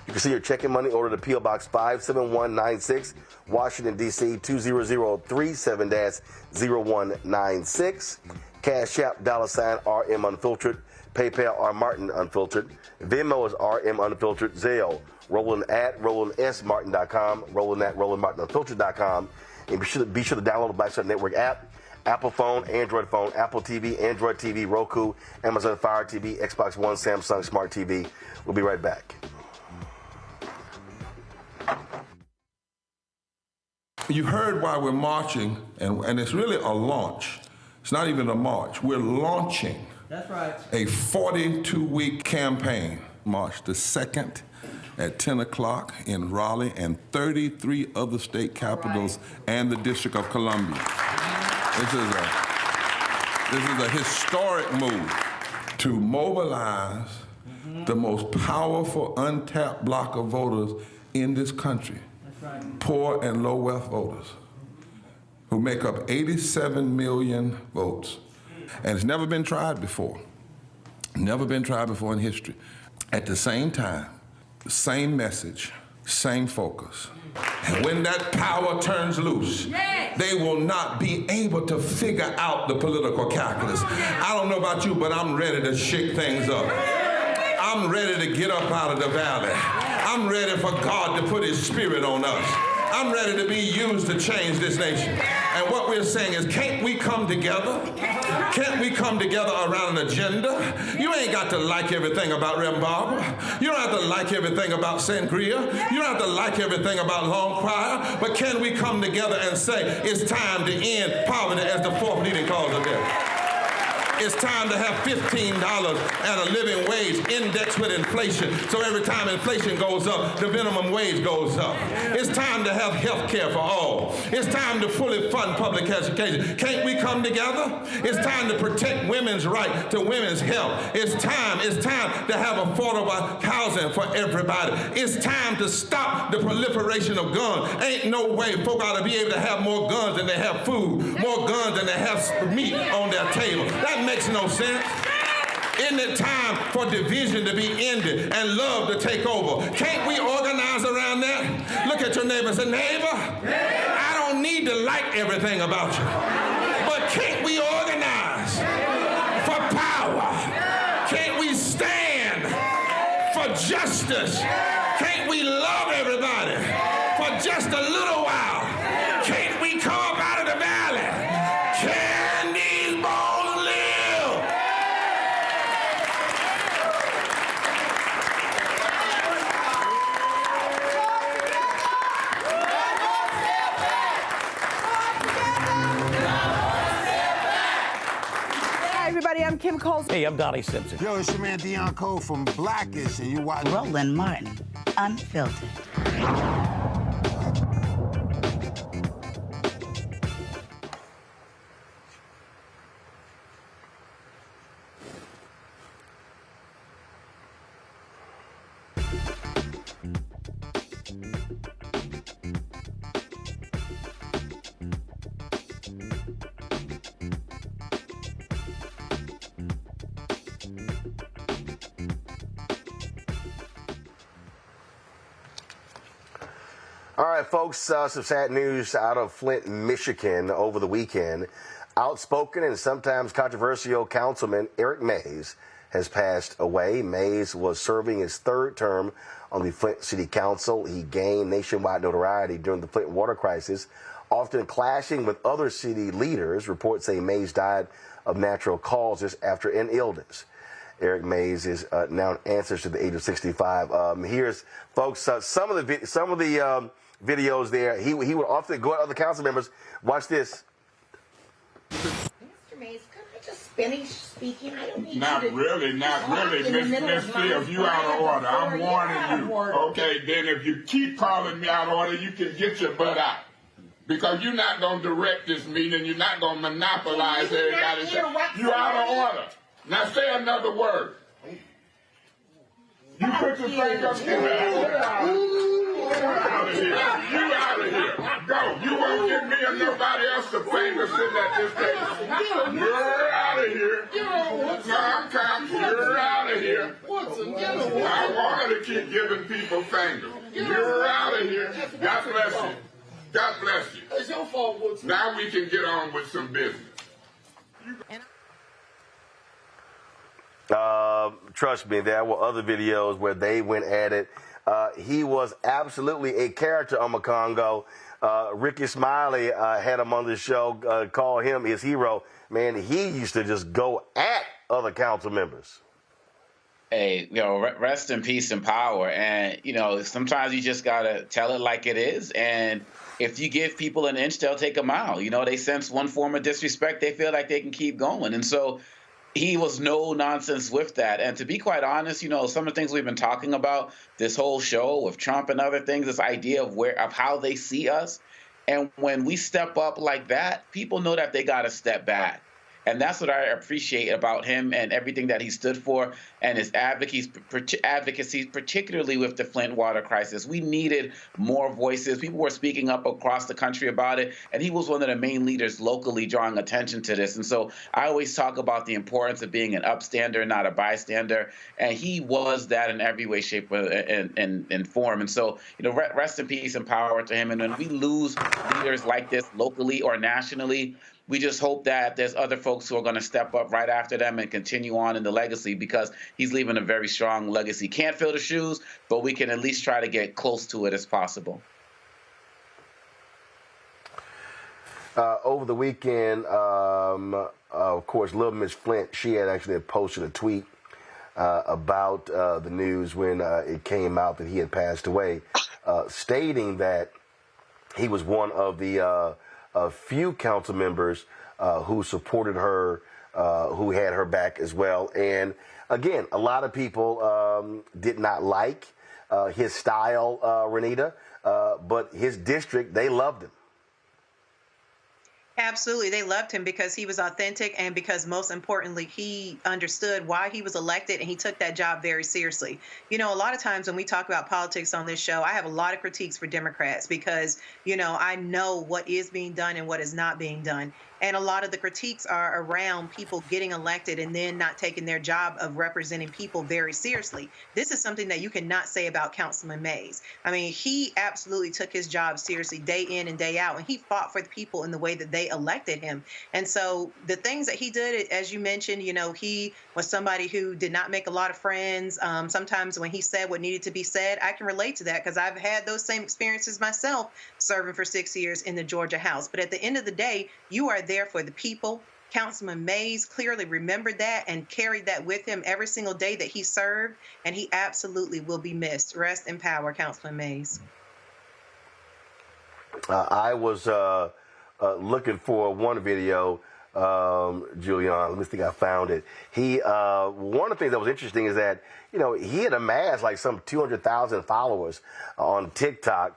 You can see your checking money order to P.O. Box 57196, Washington, D.C. 20037-0196. Cash App, $RM Unfiltered. PayPal, R Martin Unfiltered. Venmo is RM Unfiltered. Zelle, Roland at RolandSMartin.com. Roland at RolandMartinUnfiltered.com. And be sure to download the Black Star Network app Apple phone, Android phone, Apple TV, Android TV, Roku, Amazon Fire TV, Xbox One, Samsung Smart TV. We'll be right back. You heard why we're marching, and it's really a launch. It's not even a march. We're launching. That's right. A 42-week campaign. March the 2nd at 10 o'clock in Raleigh and 33 other state capitals and the District of Columbia. This is a historic move to mobilize the most powerful untapped block of voters in this country. That's right. Poor and low wealth voters who make up 87 million votes. And it's never been tried before. Never been tried before in history. At the same time, same message, same focus. And when that power turns loose, they will not be able to figure out the political calculus. I don't know about you, but I'm ready to shake things up. I'm ready to get up out of the valley. I'm ready for God to put his spirit on us. I'm ready to be used to change this nation. And what we're saying is, can't we come together? Can't we come together around an agenda? You ain't got to like everything about Reverend Barber. You don't have to like everything about Sangria. You don't have to like everything about Long Choir. But can we come together and say, it's time to end poverty as the fourth leading cause of death? It's time to have $15 and a living wage indexed with inflation. So every time inflation goes up, the minimum wage goes up. It's time to have health care for all. It's time to fully fund public education. Can't we come together? It's time to protect women's right to women's health. It's time to have affordable housing for everybody. It's time to stop the proliferation of guns. Ain't no way folk ought to be able to have more guns than they have food, more guns than they have meat on their table. That makes no sense. Isn't it time for division to be ended and love to take over? Can't we organize around that? Look at your neighbor and say, neighbor, I don't need to like everything about you, but can't we organize for power? Can't we stand for justice? Can't we love everybody for just a little while? Can't we come up out of the valley? Can these bones live? Hi, everybody. I'm Kim Coles. Hey, I'm Donnie Simpson. Yo, it's your man Dion Cole from Blackish, and you watch Roland Martin, Unfiltered. All right, folks, some sad news out of Flint, Michigan over the weekend. Outspoken and sometimes controversial Councilman Eric Mays has passed away. Mays was serving his third term on the Flint City Council. He gained nationwide notoriety during the Flint water crisis, often clashing with other city leaders. Reports say Mays died of natural causes after an illness. Eric Mays is now answers to the age of 65. Here's, folks, some of the videos there. He would often go at other council members. Watch this. Mr. Mays, could I just finish speaking? I don't need Not really. Miss Fields, you out of order. I'm warning you. Okay, then if you keep calling me out of order, you can get your butt out. Because you're not going to direct this meeting. You're not going to monopolize everybody. You're out of order. Now say another word. You put your finger up here. You out of here. You out of here. Go. You won't give me or nobody else the finger sitting at this table. You're out of here. No, I'm calm. You're out of here. I want her to keep giving people fingers. You're out of here. God bless you. God bless you. It's your fault. Now we can get on with some business. Trust me, there were other videos where they went at it. He was absolutely a character on Congo. Ricky Smiley had him on the show, call him his hero. Man, he used to just go at other council members. Hey, rest in peace and power. And, sometimes you just got to tell it like it is. And if you give people an inch, they'll take a mile. They sense one form of disrespect, they feel like they can keep going. And so he was no nonsense with that. And to be quite honest, some of the things we've been talking about this whole show with Trump and other things, this idea of how they see us. And when we step up like that, people know that they got to step back. And that's what I appreciate about him and everything that he stood for and his advocacy, particularly with the Flint water crisis. We needed more voices. People were speaking up across the country about it, and he was one of the main leaders locally drawing attention to this. And so I always talk about the importance of being an upstander, not a bystander, and he was that in every way, shape, and form. And so, rest in peace and power to him. And when we lose leaders like this locally or nationally, we just hope that there's other folks who are going to step up right after them and continue on in the legacy, because he's leaving a very strong legacy. Can't fill the shoes, but we can at least try to get close to it as possible. Over the weekend, of course, Little Miss Flint, she had actually posted a tweet about the news when it came out that he had passed away, stating that he was one of the a few council members who supported her, who had her back as well. And again, a lot of people did not like his style, Renita, but his district, they loved him. Absolutely. They loved him because he was authentic and because, most importantly, he understood why he was elected and he took that job very seriously. A lot of times when we talk about politics on this show, I have a lot of critiques for Democrats because, I know what is being done and what is not being done. And a lot of the critiques are around people getting elected and then not taking their job of representing people very seriously. This is something that you cannot say about Councilman Mays. I mean, he absolutely took his job seriously day in and day out, and he fought for the people in the way that they elected him. And so the things that he did, as you mentioned, he was somebody who did not make a lot of friends. Sometimes when he said what needed to be said, I can relate to that because I've had those same experiences myself serving for 6 years in the Georgia House. But at the end of the day, you are there for the people. Councilman Mays clearly remembered that and carried that with him every single day that he served, and he absolutely will be missed. Rest in power, Councilman Mays. I was looking for one video, Julianne. Let me think I found it. One of the things that was interesting is that, he had amassed like some 200,000 followers on TikTok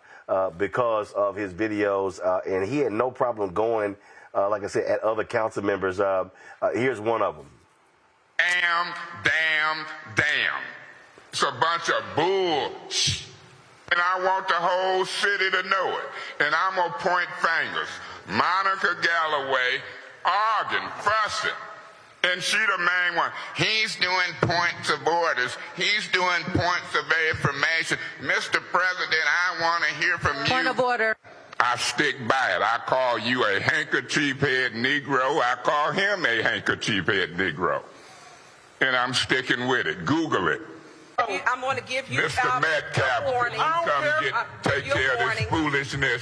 because of his videos, and he had no problem going, like I said, at other council members. Here's one of them. Damn. It's a bunch of bull. And I want the whole city to know it. And I'm going to point fingers. Monica Galloway arguing, fussing. And she the main one. He's doing points of orders. He's doing points of information. Mr. President, I want to hear from you. Point of order. I stick by it. I call you a handkerchief head Negro. I call him a handkerchief head Negro. And I'm sticking with it. Google it. I'm going to give you Mr. Metcalf, take care of this foolishness.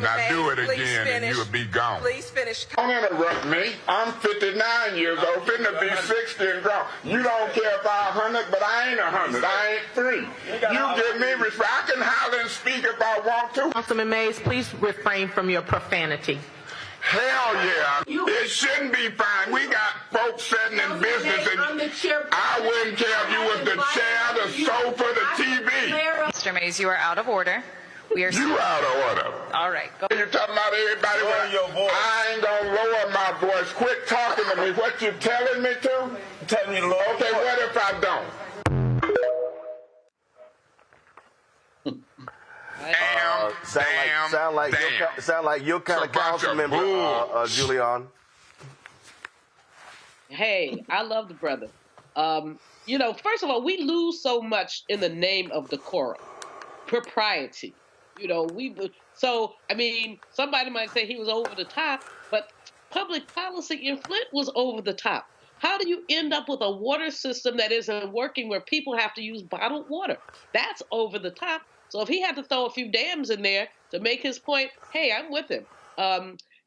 Now do it again and you'll be gone. Please finish. Don't interrupt me. I'm 59 years old, finna be 60 and grown. You don't care if I'm 100, but I ain't 100. I ain't free. You give me respect. I can holler and speak if I want to. Councilman Mays, please refrain from your profanity. Hell yeah. It shouldn't be fine. We got folks sitting in business and I wouldn't care if you was the chair, the sofa, the TV. Mr. Mays, you are out of order. You out of order. All right. Go. You're talking about everybody. I ain't gonna lower my voice. Quit talking to me. What you telling me to? Tell me to lower. Okay, what if I don't? Sound like your kind of council member, Julianne. Hey, I love the brother. First of all, we lose so much in the name of decorum, propriety. Somebody might say he was over the top, but public policy in Flint was over the top. How do you end up with a water system that isn't working where people have to use bottled water? That's over the top. So if he had to throw a few dams in there to make his point, hey, I'm with him.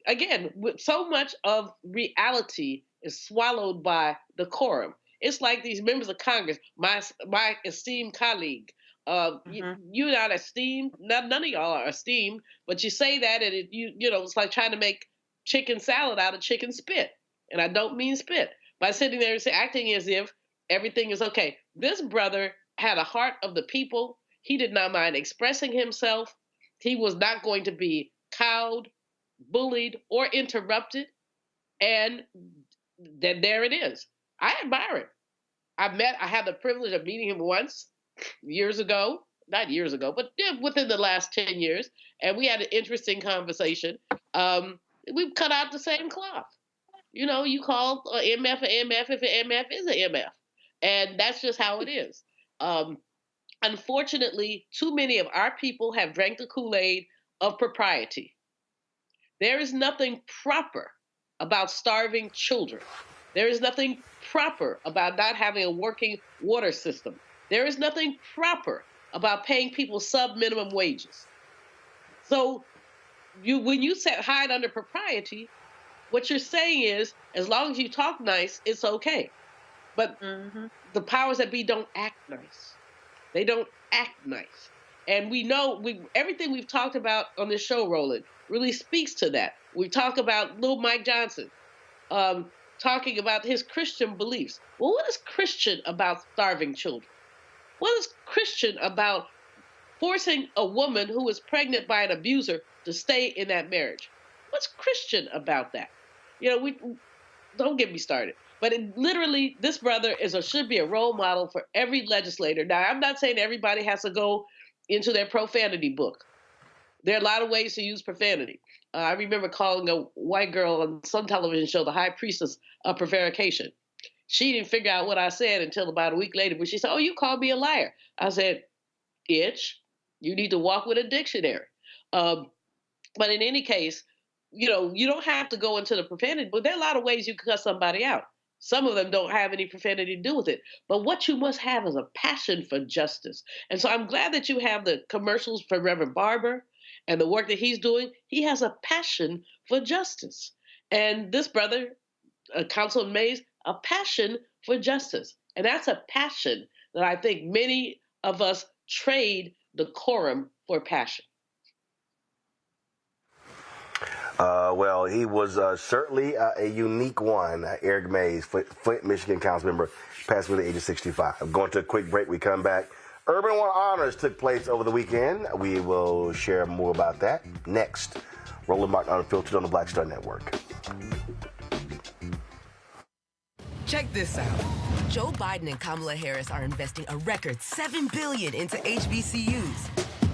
Again, with so much of reality is swallowed by decorum. It's like these members of Congress, my esteemed colleague. You're not esteemed. None of y'all are esteemed, but you say that, and it's like trying to make chicken salad out of chicken spit. And I don't mean spit. By sitting there and acting as if everything is okay. This brother had a heart of the people. He did not mind expressing himself. He was not going to be cowed, bullied, or interrupted. And then there it is. I admire it. I had the privilege of meeting him once years ago, not years ago, but within the last 10 years. And we had an interesting conversation. We've cut out the same cloth. You call MF an MF if an MF is an MF. And that's just how it is. Unfortunately, too many of our people have drank the Kool-Aid of propriety. There is nothing proper about starving children. There is nothing proper about not having a working water system. There is nothing proper about paying people sub-minimum wages. So when you hide under propriety, what you're saying is, as long as you talk nice, it's okay. But the powers that be don't act nice. They don't act nice. And we know everything we've talked about on this show, Roland, really speaks to that. We talk about Lil Mike Johnson talking about his Christian beliefs. Well, what is Christian about starving children? What is Christian about forcing a woman who is pregnant by an abuser to stay in that marriage? What's Christian about that? We don't get me started. But literally, this brother should be a role model for every legislator. Now, I'm not saying everybody has to go into their profanity book. There are a lot of ways to use profanity. I remember calling a white girl on some television show the high priestess of prevarication. She didn't figure out what I said until about a week later, but she said, "Oh, you called me a liar." I said, "Itch, you need to walk with a dictionary." But in any case, you don't have to go into the profanity, but there are a lot of ways you can cut somebody out. Some of them don't have any profanity to do with it. But what you must have is a passion for justice. And so I'm glad that you have the commercials for Reverend Barber and the work that he's doing. He has a passion for justice. And this brother, Councilman Mays, a passion for justice. And that's a passion that I think many of us trade decorum for passion. Well, he was certainly a unique one, Eric Mays, Flint, Michigan council member, passed away at the age of 65. Going to a quick break. We come back. Urban One Honors took place over the weekend. We will share more about that next. Roland Martin Unfiltered on the Black Star Network. Check this out. Joe Biden and Kamala Harris are investing a record $7 billion into HBCUs.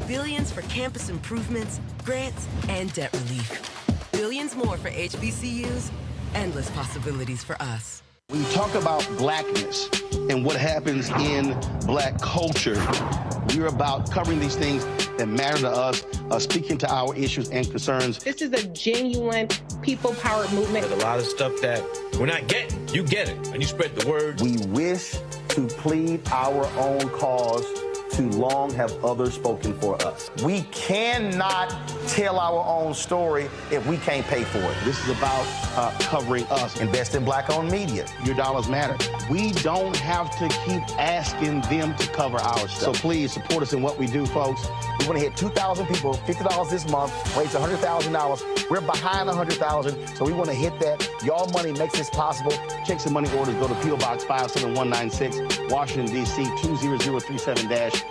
Billions for campus improvements, grants, and debt relief. Billions more for HBCUs, endless possibilities for us. When you talk about blackness and what happens in black culture, we're about covering these things that matter to us, speaking to our issues and concerns. This is a genuine people-powered movement. There's a lot of stuff that we're not getting. You get it, and you spread the word. We wish to plead our own cause. Too long have others spoken for us. We cannot tell our own story if we can't pay for it. This is about covering us. Invest in black-owned media. Your dollars matter. We don't have to keep asking them to cover our stuff. So please support us in what we do, folks. We want to hit 2,000 people, $50 this month, raise $100,000. We're behind $100,000, so we want to hit that. Y'all money makes this possible. Checks and money orders go to P.O. Box 57196, Washington, D.C. 20037-0196.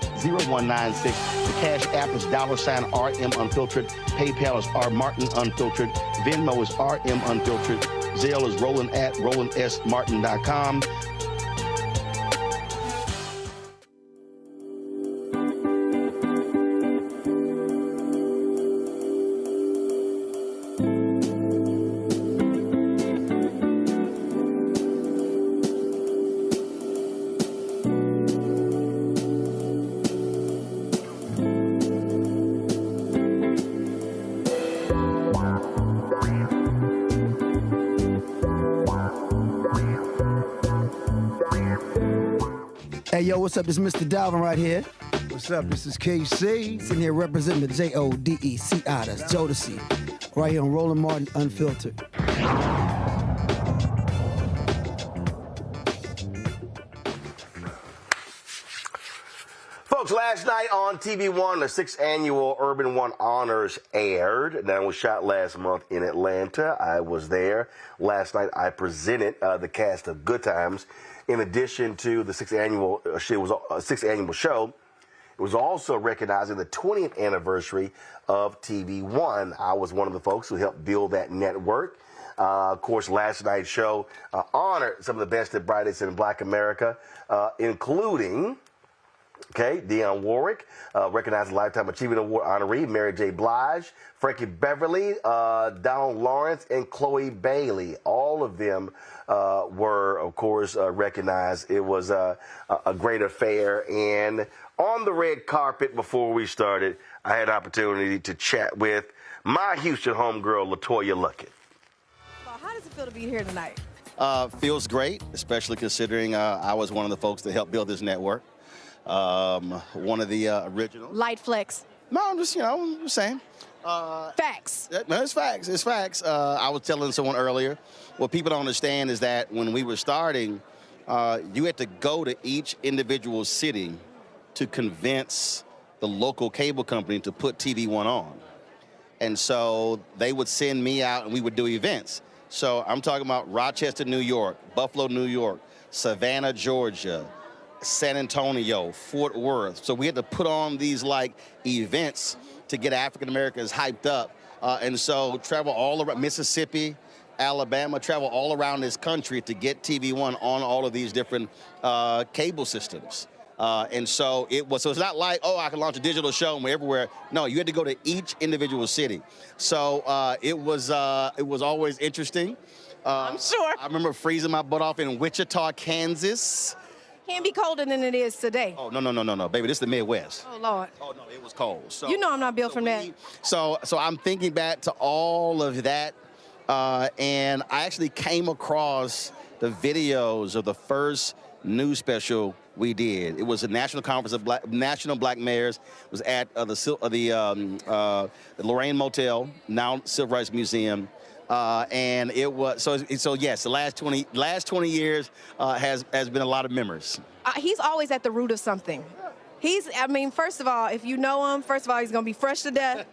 The Cash App is $RM Unfiltered. PayPal is R Martin Unfiltered. Venmo is RM Unfiltered. Zelle is Roland at RolandSMartin.com. Hey, yo, what's up? It's Mr. Dalvin right here. what's up? This is KC, sitting here representing the JODECI, that's Jodeci, right here on Roland Martin Unfiltered. Folks, last night on TV1, the 6th annual Urban One Honors aired. That was shot last month in Atlanta. I was there. Last night, I presented the cast of Good Times. In addition to the 6th annual show, it was also recognizing the 20th anniversary of TV1. I was one of the folks who helped build that network. Of course, last night's show honored some of the best and brightest in Black America, including Dionne Warwick, recognized Lifetime Achievement Award honoree, Mary J. Blige, Frankie Beverly, Donald Lawrence, and Chloe Bailey. All of them were, of course, recognized. It was a great affair. And on the red carpet before we started, I had an opportunity to chat with my Houston homegirl, LaToya Luckett. How does it feel to be here tonight? Feels great, especially considering I was one of the folks that helped build this network. One of the original. Light flex. No, I'm just, just saying. Facts. No, it's facts. It's facts. I was telling someone earlier, what people don't understand is that when we were starting, you had to go to each individual city to convince the local cable company to put TV1 on. And so they would send me out and we would do events. So I'm talking about Rochester, New York, Buffalo, New York, Savannah, Georgia, San Antonio, Fort Worth. So we had to put on these events to get African Americans hyped up. And so travel all around Mississippi, Alabama, travel all around this country to get TV1 on all of these different cable systems. And so it's not like, I can launch a digital show and we're everywhere. No, you had to go to each individual city. So it was always interesting. I'm sure. I remember freezing my butt off in Wichita, Kansas. Can't be colder than it is today. Oh, no, baby, this is the Midwest. Oh, Lord. Oh, no, it was cold. So, I'm not built from that. So I'm thinking back to all of that, and I actually came across the videos of the first news special we did. It was a national conference of national black mayors. It was at the Lorraine Motel, now Civil Rights Museum. And it was so yes, the last 20 years has been a lot of memories. He's always at the root of something. First of all, if you know him, he's going to be fresh to death.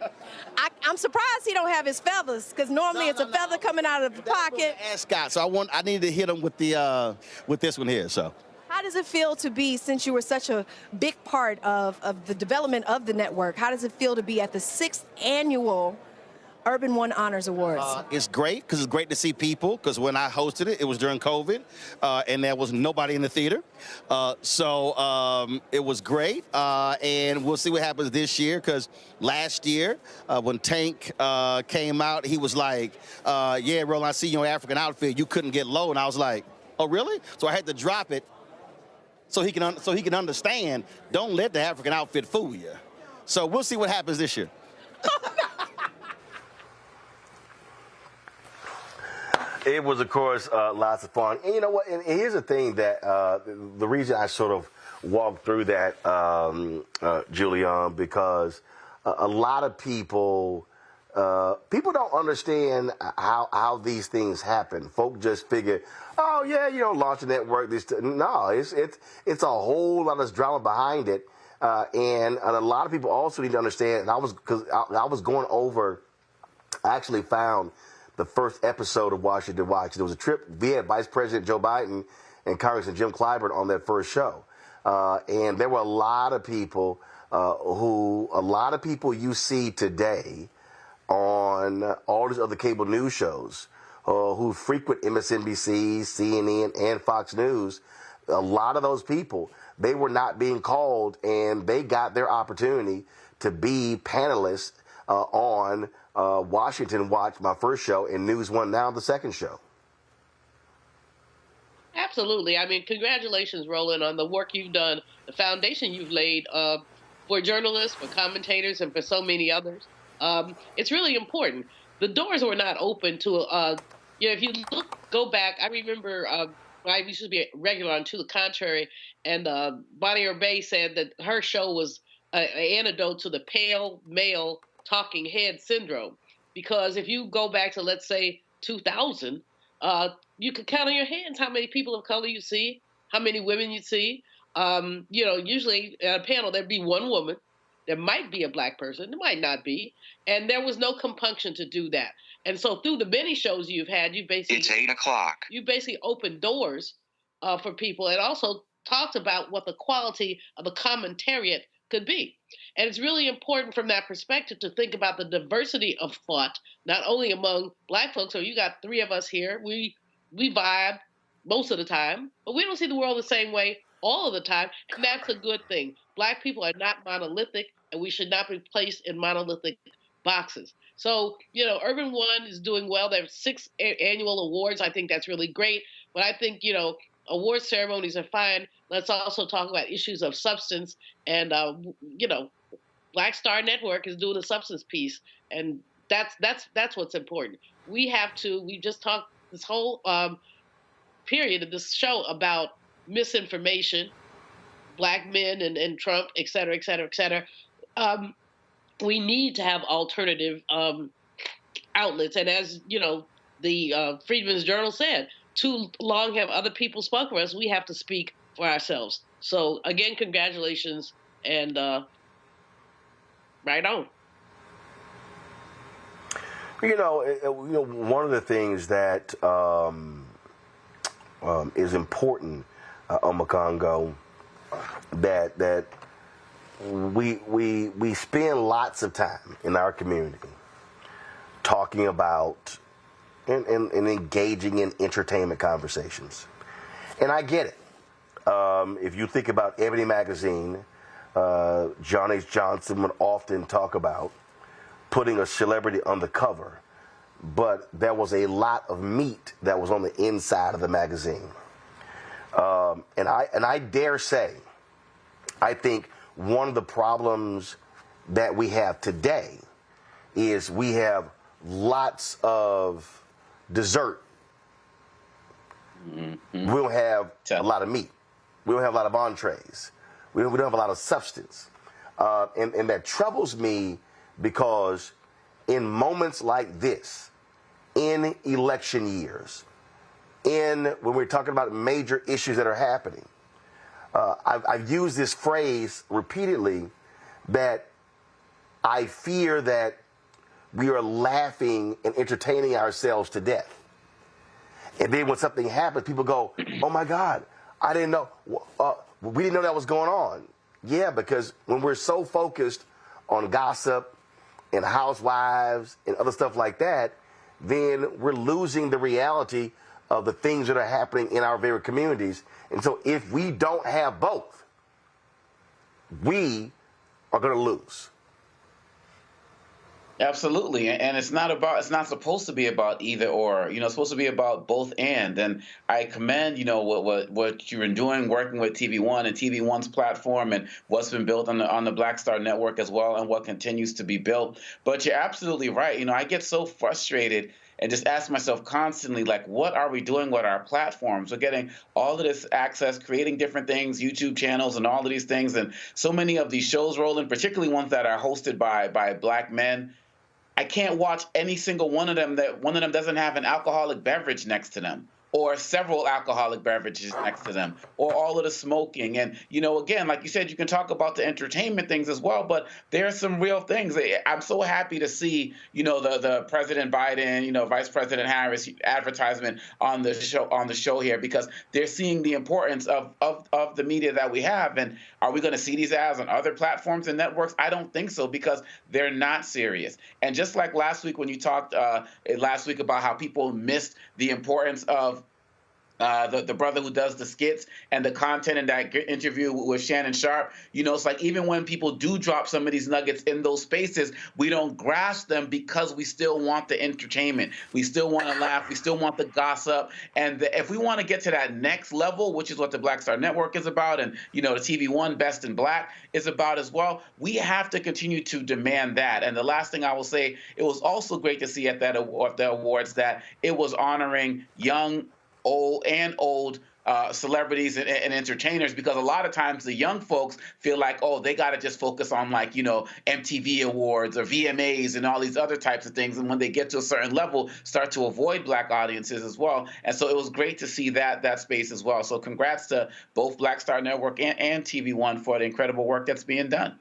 I'm surprised he don't have his feathers, because normally it's a feather coming out of the pocket. Ascot. So I needed to hit him with this one here. So. How does it feel to be, since you were such a big part of the development of the network, how does it feel to be at the 6th annual Urban One Honors Awards? It's great, because it's great to see people, because when I hosted it, it was during COVID, and there was nobody in the theater. So it was great, and we'll see what happens this year, because last year, when Tank came out, he was like, yeah, Roland, I see your African outfit. You couldn't get low. And I was like, oh, really? So I had to drop it so he can understand, don't let the African outfit fool you. So we'll see what happens this year. It was, of course, lots of fun. And you know what? And here's the thing that the reason I sort of walked through that, Julianne, because a lot of people don't understand how these things happen. Folk just figure, oh yeah, launch a network. No, it's a whole lot of drama behind it, and a lot of people also need to understand. And I was going over, I actually found the first episode of Washington Watch. There was a trip. We had Vice President Joe Biden and Congressman Jim Clyburn on that first show. And there were a lot of people you see today on all these other cable news shows who frequent MSNBC, CNN, and Fox News. A lot of those people, they were not being called, and they got their opportunity to be panelists on Washington Watch, my first show, and News One Now, the second show. Absolutely. Congratulations, Roland, on the work you've done, the foundation you've laid for journalists, for commentators, and for so many others. It's really important. The doors were not open to, if you go back, I remember I used to be regular on To the Contrary, and Bonnie Bay said that her show was an antidote to the pale male talking head syndrome. Because if you go back to, let's say, 2000, you could count on your hands how many people of color you see, how many women you see. Usually at a panel, there'd be one woman. There might be a black person. There might not be. And there was no compunction to do that. And so through the many shows you've had, it's 8 o'clock. You basically opened doors for people and also talked about what the quality of the commentariat could be. And it's really important from that perspective to think about the diversity of thought, not only among black folks. So you got three of us here. We vibe most of the time, but we don't see the world the same way all of the time. And that's a good thing. Black people are not monolithic, and we should not be placed in monolithic boxes. So, Urban One is doing well. There are 6 annual awards. I think that's really great. But I think, award ceremonies are fine. Let's also talk about issues of substance. And, Black Star Network is doing a substance piece. And that's what's important. We just talked this whole period of this show about misinformation, black men and Trump, et cetera, et cetera, et cetera. We need to have alternative outlets. And as, the Freedmen's Journal said, too long have other people spoken for us. We have to speak for ourselves. So, again, congratulations, and right on. One of the things that is important, Omekongo, that we spend lots of time in our community talking about and engaging in entertainment conversations. And I get it. If you think about Ebony Magazine, John H. Johnson would often talk about putting a celebrity on the cover, but there was a lot of meat that was on the inside of the magazine. And I dare say, I think one of the problems that we have today is we have lots of dessert. Mm-hmm. We don't have a lot of meat. We don't have a lot of entrees. We don't have a lot of substance. And that troubles me because in moments like this, in election years, when we're talking about major issues that are happening, I've used this phrase repeatedly that I fear that we are laughing and entertaining ourselves to death. And then when something happens, people go, oh my God, I didn't know, we didn't know that was going on. Yeah, because when we're so focused on gossip and housewives and other stuff like that, then we're losing the reality of the things that are happening in our very communities. And so if we don't have both, we are going to lose. Absolutely, and it's not supposed to be about either or. It's supposed to be about both and. And I commend, what you've been doing, working with TV One and TV One's platform, and what's been built on the Black Star Network as well, and what continues to be built. But you're absolutely right. I get so frustrated and just ask myself constantly, like, what are we doing with our platforms? We're getting all of this access, creating different things, YouTube channels and all of these things, and so many of these shows rolling, particularly ones that are hosted by black men. I can't watch any single one of them that one of them doesn't have an alcoholic beverage next to them, or several alcoholic beverages next to them, or all of the smoking. And, again, like you said, you can talk about the entertainment things as well, but there are some real things. I'm so happy to see, the President Biden, Vice President Harris advertisement on the show here, because they're seeing the importance of the media that we have. And are we going to see these ads on other platforms and networks? I don't think so, because they're not serious. And just like last week when you talked last week about how people missed the importance of the brother who does the skits and the content in that interview with Shannon Sharp, it's like even when people do drop some of these nuggets in those spaces, we don't grasp them because we still want the entertainment. We still want to laugh. We still want the gossip. And if we want to get to that next level, which is what the Black Star Network is about, and, the TV One Best in Black is about as well, we have to continue to demand that. And the last thing I will say, it was also great to see at the awards that it was honoring young, old celebrities and entertainers, because a lot of times the young folks feel like, oh, they got to just focus on like, you know, MTV awards or VMAs and all these other types of things. And when they get to a certain level, start to avoid Black audiences as well. And so it was great to see that space as well. So congrats to both Black Star Network and TV One for the incredible work that's being done.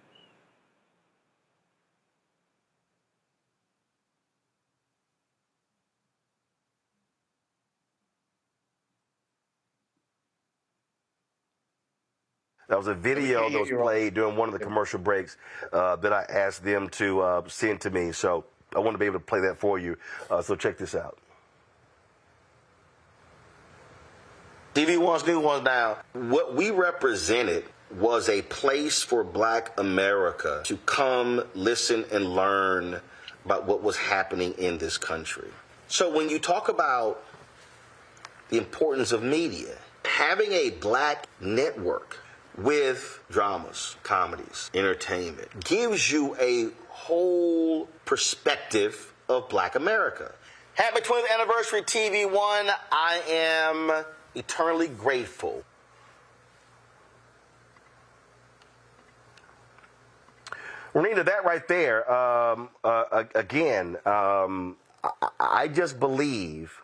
That was a video that was played during one of the commercial breaks that I asked them to send to me. So I want to be able to play that for you. So check this out. TV One's new ones now. What we represented was a place for Black America to come, listen, and learn about what was happening in this country. So when you talk about the importance of media, having a Black network with dramas, comedies, entertainment, gives you a whole perspective of Black America. Happy 20th anniversary, TV One. I am eternally grateful. Renita, that right there, I just believe,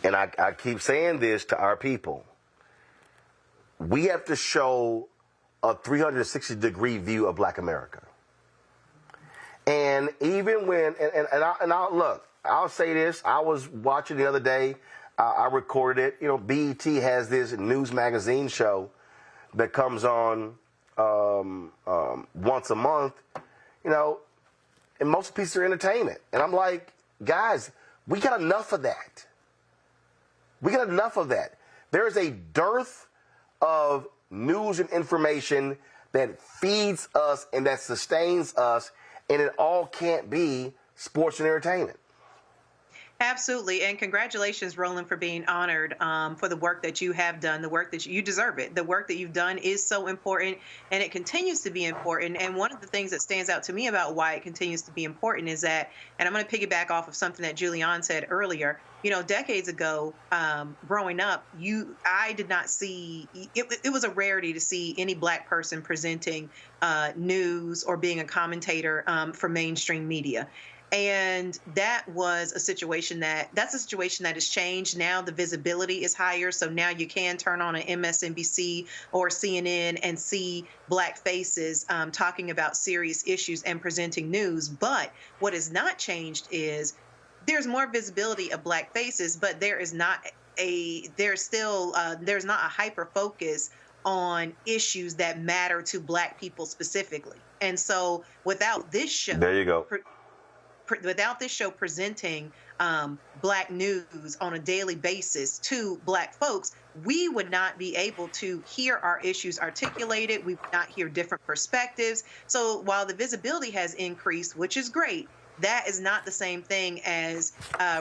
and I keep saying this to our people, we have to show a 360-degree view of Black America. And even when, I'll say this, I was watching the other day, I recorded it, you know, BET has this news magazine show that comes on once a month, you know, and most pieces are entertainment. And I'm like, guys, we got enough of that. We got enough of that. There's a dearth of news and information that feeds us and that sustains us, and it all can't be sports and entertainment. Absolutely. And congratulations, Roland, for being honored for the work that you have done, the work that you deserve it. The work that you've done is so important, and it continues to be important. And one of the things that stands out to me about why it continues to be important is that, and I'm going to piggyback off of something that Julianne said earlier, you know, decades ago, growing up, I did not see, it was a rarity to see any Black person presenting news or being a commentator for mainstream media. And that's a situation that has changed. Now the visibility is higher. So now you can turn on an MSNBC or CNN and see Black faces talking about serious issues and presenting news. But what has not changed is there's more visibility of Black faces, but there's not a hyper focus on issues that matter to Black people specifically. And so without this show, there you go. Without this show presenting Black news on a daily basis to Black folks, we would not be able to hear our issues articulated. We would not hear different perspectives. So while the visibility has increased, which is great, that is not the same thing as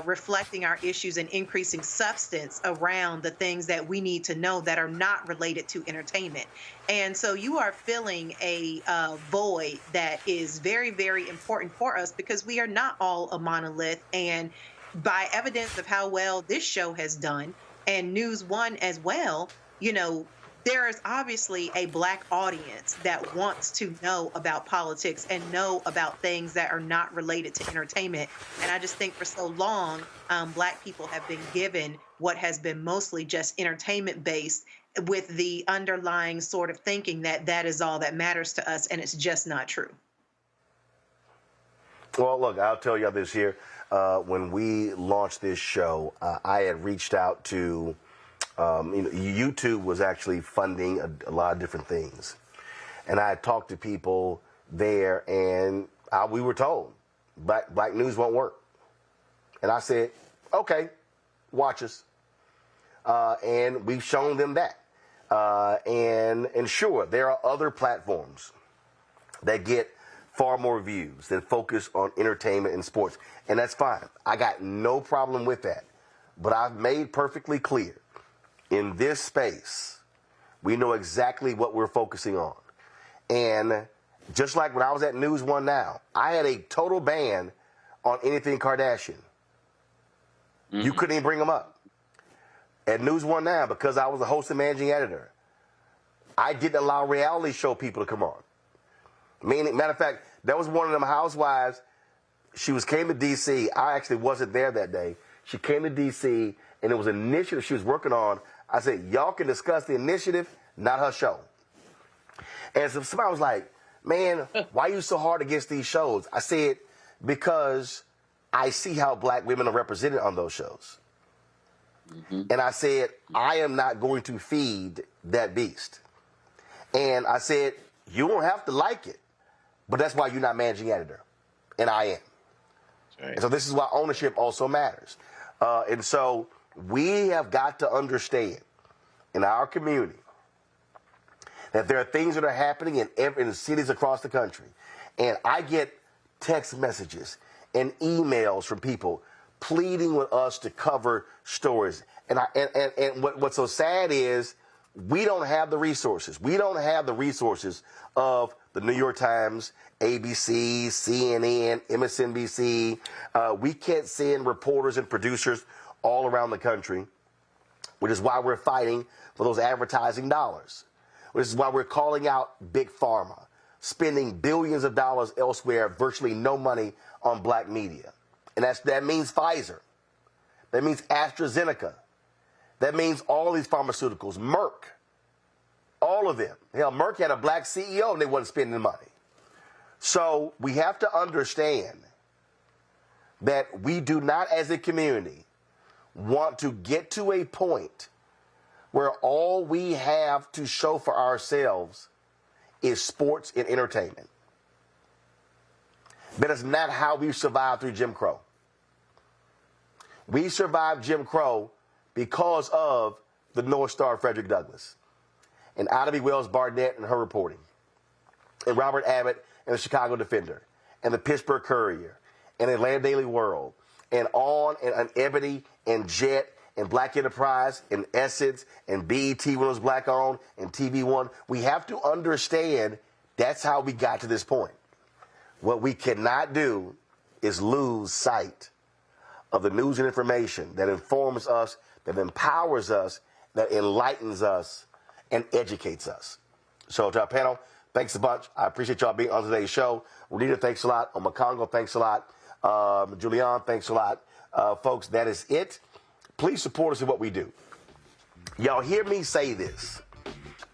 reflecting our issues and increasing substance around the things that we need to know that are not related to entertainment. And so you are filling a void that is very, very important for us, because we are not all a monolith. And by evidence of how well this show has done, and News One as well, you know, there is obviously a Black audience that wants to know about politics and know about things that are not related to entertainment. And I just think for so long, Black people have been given what has been mostly just entertainment based, with the underlying sort of thinking that that is all that matters to us. And it's just not true. Well, look, I'll tell you this here. When we launched this show, I had reached out to, YouTube was actually funding a lot of different things. And I had talked to people there, and we were told black news won't work. And I said, okay, watch us. And we've shown them that. And sure, there are other platforms that get far more views, that focus on entertainment and sports. And that's fine. I got no problem with that. But I've made perfectly clear, in this space, we know exactly what we're focusing on. And just like when I was at News One Now, I had a total ban on anything Kardashian. Mm-hmm. You couldn't even bring them up. At News One Now, because I was a host and managing editor, I didn't allow reality show people to come on. Matter of fact, that was one of them housewives. She came to D.C. I actually wasn't there that day. She came to D.C., and it was an initiative she was working on. I said, y'all can discuss the initiative, not her show. And so somebody was like, man, why are you so hard against these shows? I said, because I see how black women are represented on those shows. Mm-hmm. And I said, I am not going to feed that beast. And I said, you don't have to like it, but that's why you're not managing editor. And I am. Right. And so this is why ownership also matters. And so we have got to understand in our community that there are things that are happening in cities across the country. And I get text messages and emails from people pleading with us to cover stories. And what's so sad is we don't have the resources. We don't have the resources of the New York Times, ABC, CNN, MSNBC. We can't send reporters and producers all around the country, which is why we're fighting for those advertising dollars, which is why we're calling out Big Pharma, spending billions of dollars elsewhere, virtually no money on black media. And that means Pfizer. That means AstraZeneca. That means all these pharmaceuticals, Merck, all of them. Hell, Merck had a black CEO and they wasn't spending money. So we have to understand that we do not, as a community, want to get to a point where all we have to show for ourselves is sports and entertainment. That is not how we survived through Jim Crow. We survived Jim Crow because of the North Star Frederick Douglass and Ida B. Wells Barnett and her reporting, and Robert Abbott and the Chicago Defender and the Pittsburgh Courier and Atlanta Daily World and On and Ebony and Jet and Black Enterprise and Essence and BET when it was black owned and TV One. We have to understand that's how we got to this point. What we cannot do is lose sight of the news and information that informs us, that empowers us, that enlightens us, and educates us. So to our panel, thanks a bunch. I appreciate y'all being on today's show. Renita, thanks a lot. Omakongo, thanks a lot. Julianne, thanks a lot. Folks, that is it. Please support us in what we do. Y'all hear me say this.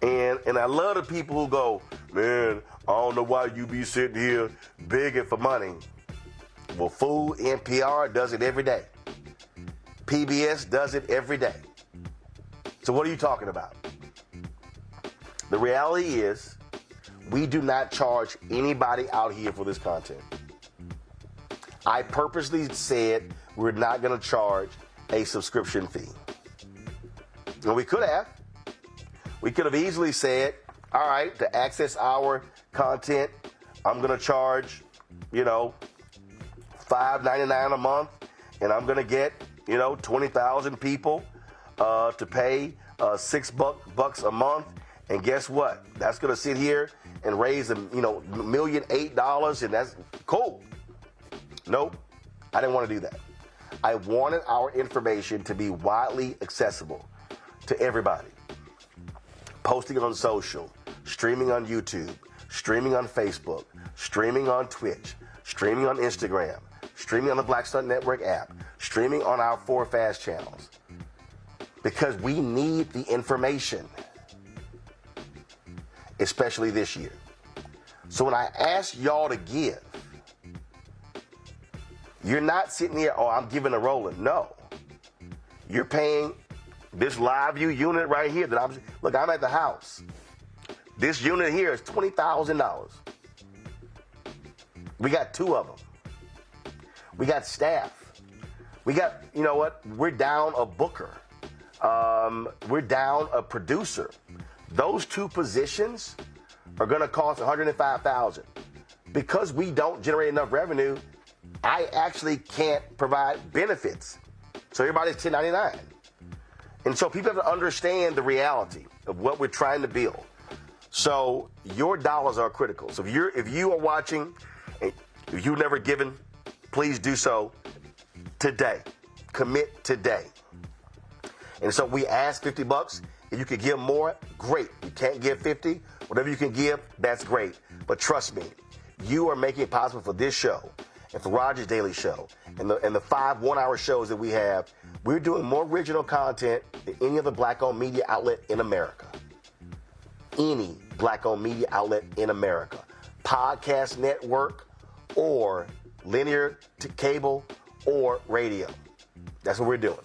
And I love the people who go, man, I don't know why you be sitting here begging for money. Well, fool, NPR does it every day. PBS does it every day. So what are you talking about? The reality is we do not charge anybody out here for this content. I purposely said we're not going to charge a subscription fee. And we could have. We could have easily said, all right, to access our content, I'm going to charge, $5.99 a month, and I'm going to get, 20,000 people to pay $6 a month. And guess what? That's going to sit here and raise $1.8 million, and that's cool. Nope, I didn't want to do that. I wanted our information to be widely accessible to everybody. Posting it on social, streaming on YouTube, streaming on Facebook, streaming on Twitch, streaming on Instagram, streaming on the Black Star Network app, streaming on our 4 Fast channels. Because we need the information, especially this year. So when I ask y'all to give, you're not sitting here, I'm giving a Roland. No. You're paying this live view unit right here that I'm at the house. This unit here is $20,000. We got 2 of them. We got staff. We got, we're down a booker. We're down a producer. Those 2 positions are going to cost $105,000. Because we don't generate enough revenue, I actually can't provide benefits. So everybody's 1099. And so people have to understand the reality of what we're trying to build. So your dollars are critical. So if you are watching, and if you've never given, please do so today. Commit today. And so we ask $50. If you could give more, great. You can't give 50, whatever you can give, that's great. But trust me, you are making it possible for this show and for Roger's Daily Show and the 5 1-hour shows that we have. We're doing more original content than any other black-owned media outlet in America. Any black-owned media outlet in America. Podcast network or linear cable or radio. That's what we're doing.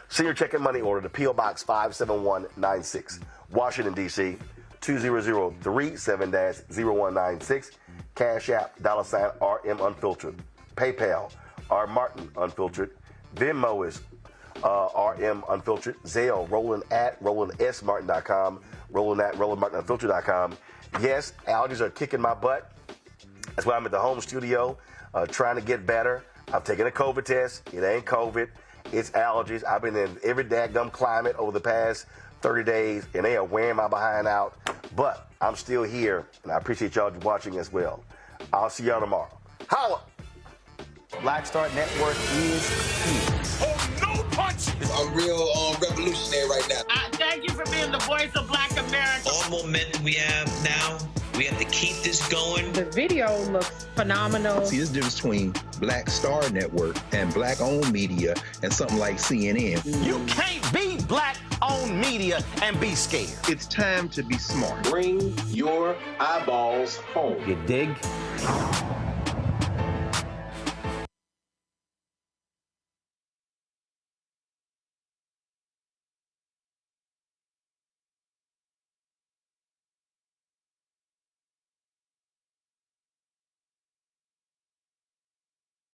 Senior check and money order to P.O. Box 57196, Washington, D.C., 20037-0196. Cash App, $RM Unfiltered. PayPal, R Martin Unfiltered. Venmo is RM Unfiltered. Zelle, Roland@RolandSMartin.com. Roland@RolandMartinUnfiltered.com. Yes, allergies are kicking my butt. That's why I'm at the home studio trying to get better. I've taken a COVID test. It ain't COVID. It's allergies. I've been in every dadgum climate over the past 30 days, and they are wearing my behind out. But I'm still here, and I appreciate y'all watching as well. I'll see y'all tomorrow. Holla! Black Star Network is here. Oh, no punch! I'm real revolutionary right now. Thank you for being the voice of Black America. All momentum we have now, we have to keep this going. The video looks phenomenal. See, there's a difference between Black Star Network and black-owned media and something like CNN. You can't be black-owned media and be scared. It's time to be smart. Bring your eyeballs home. You dig?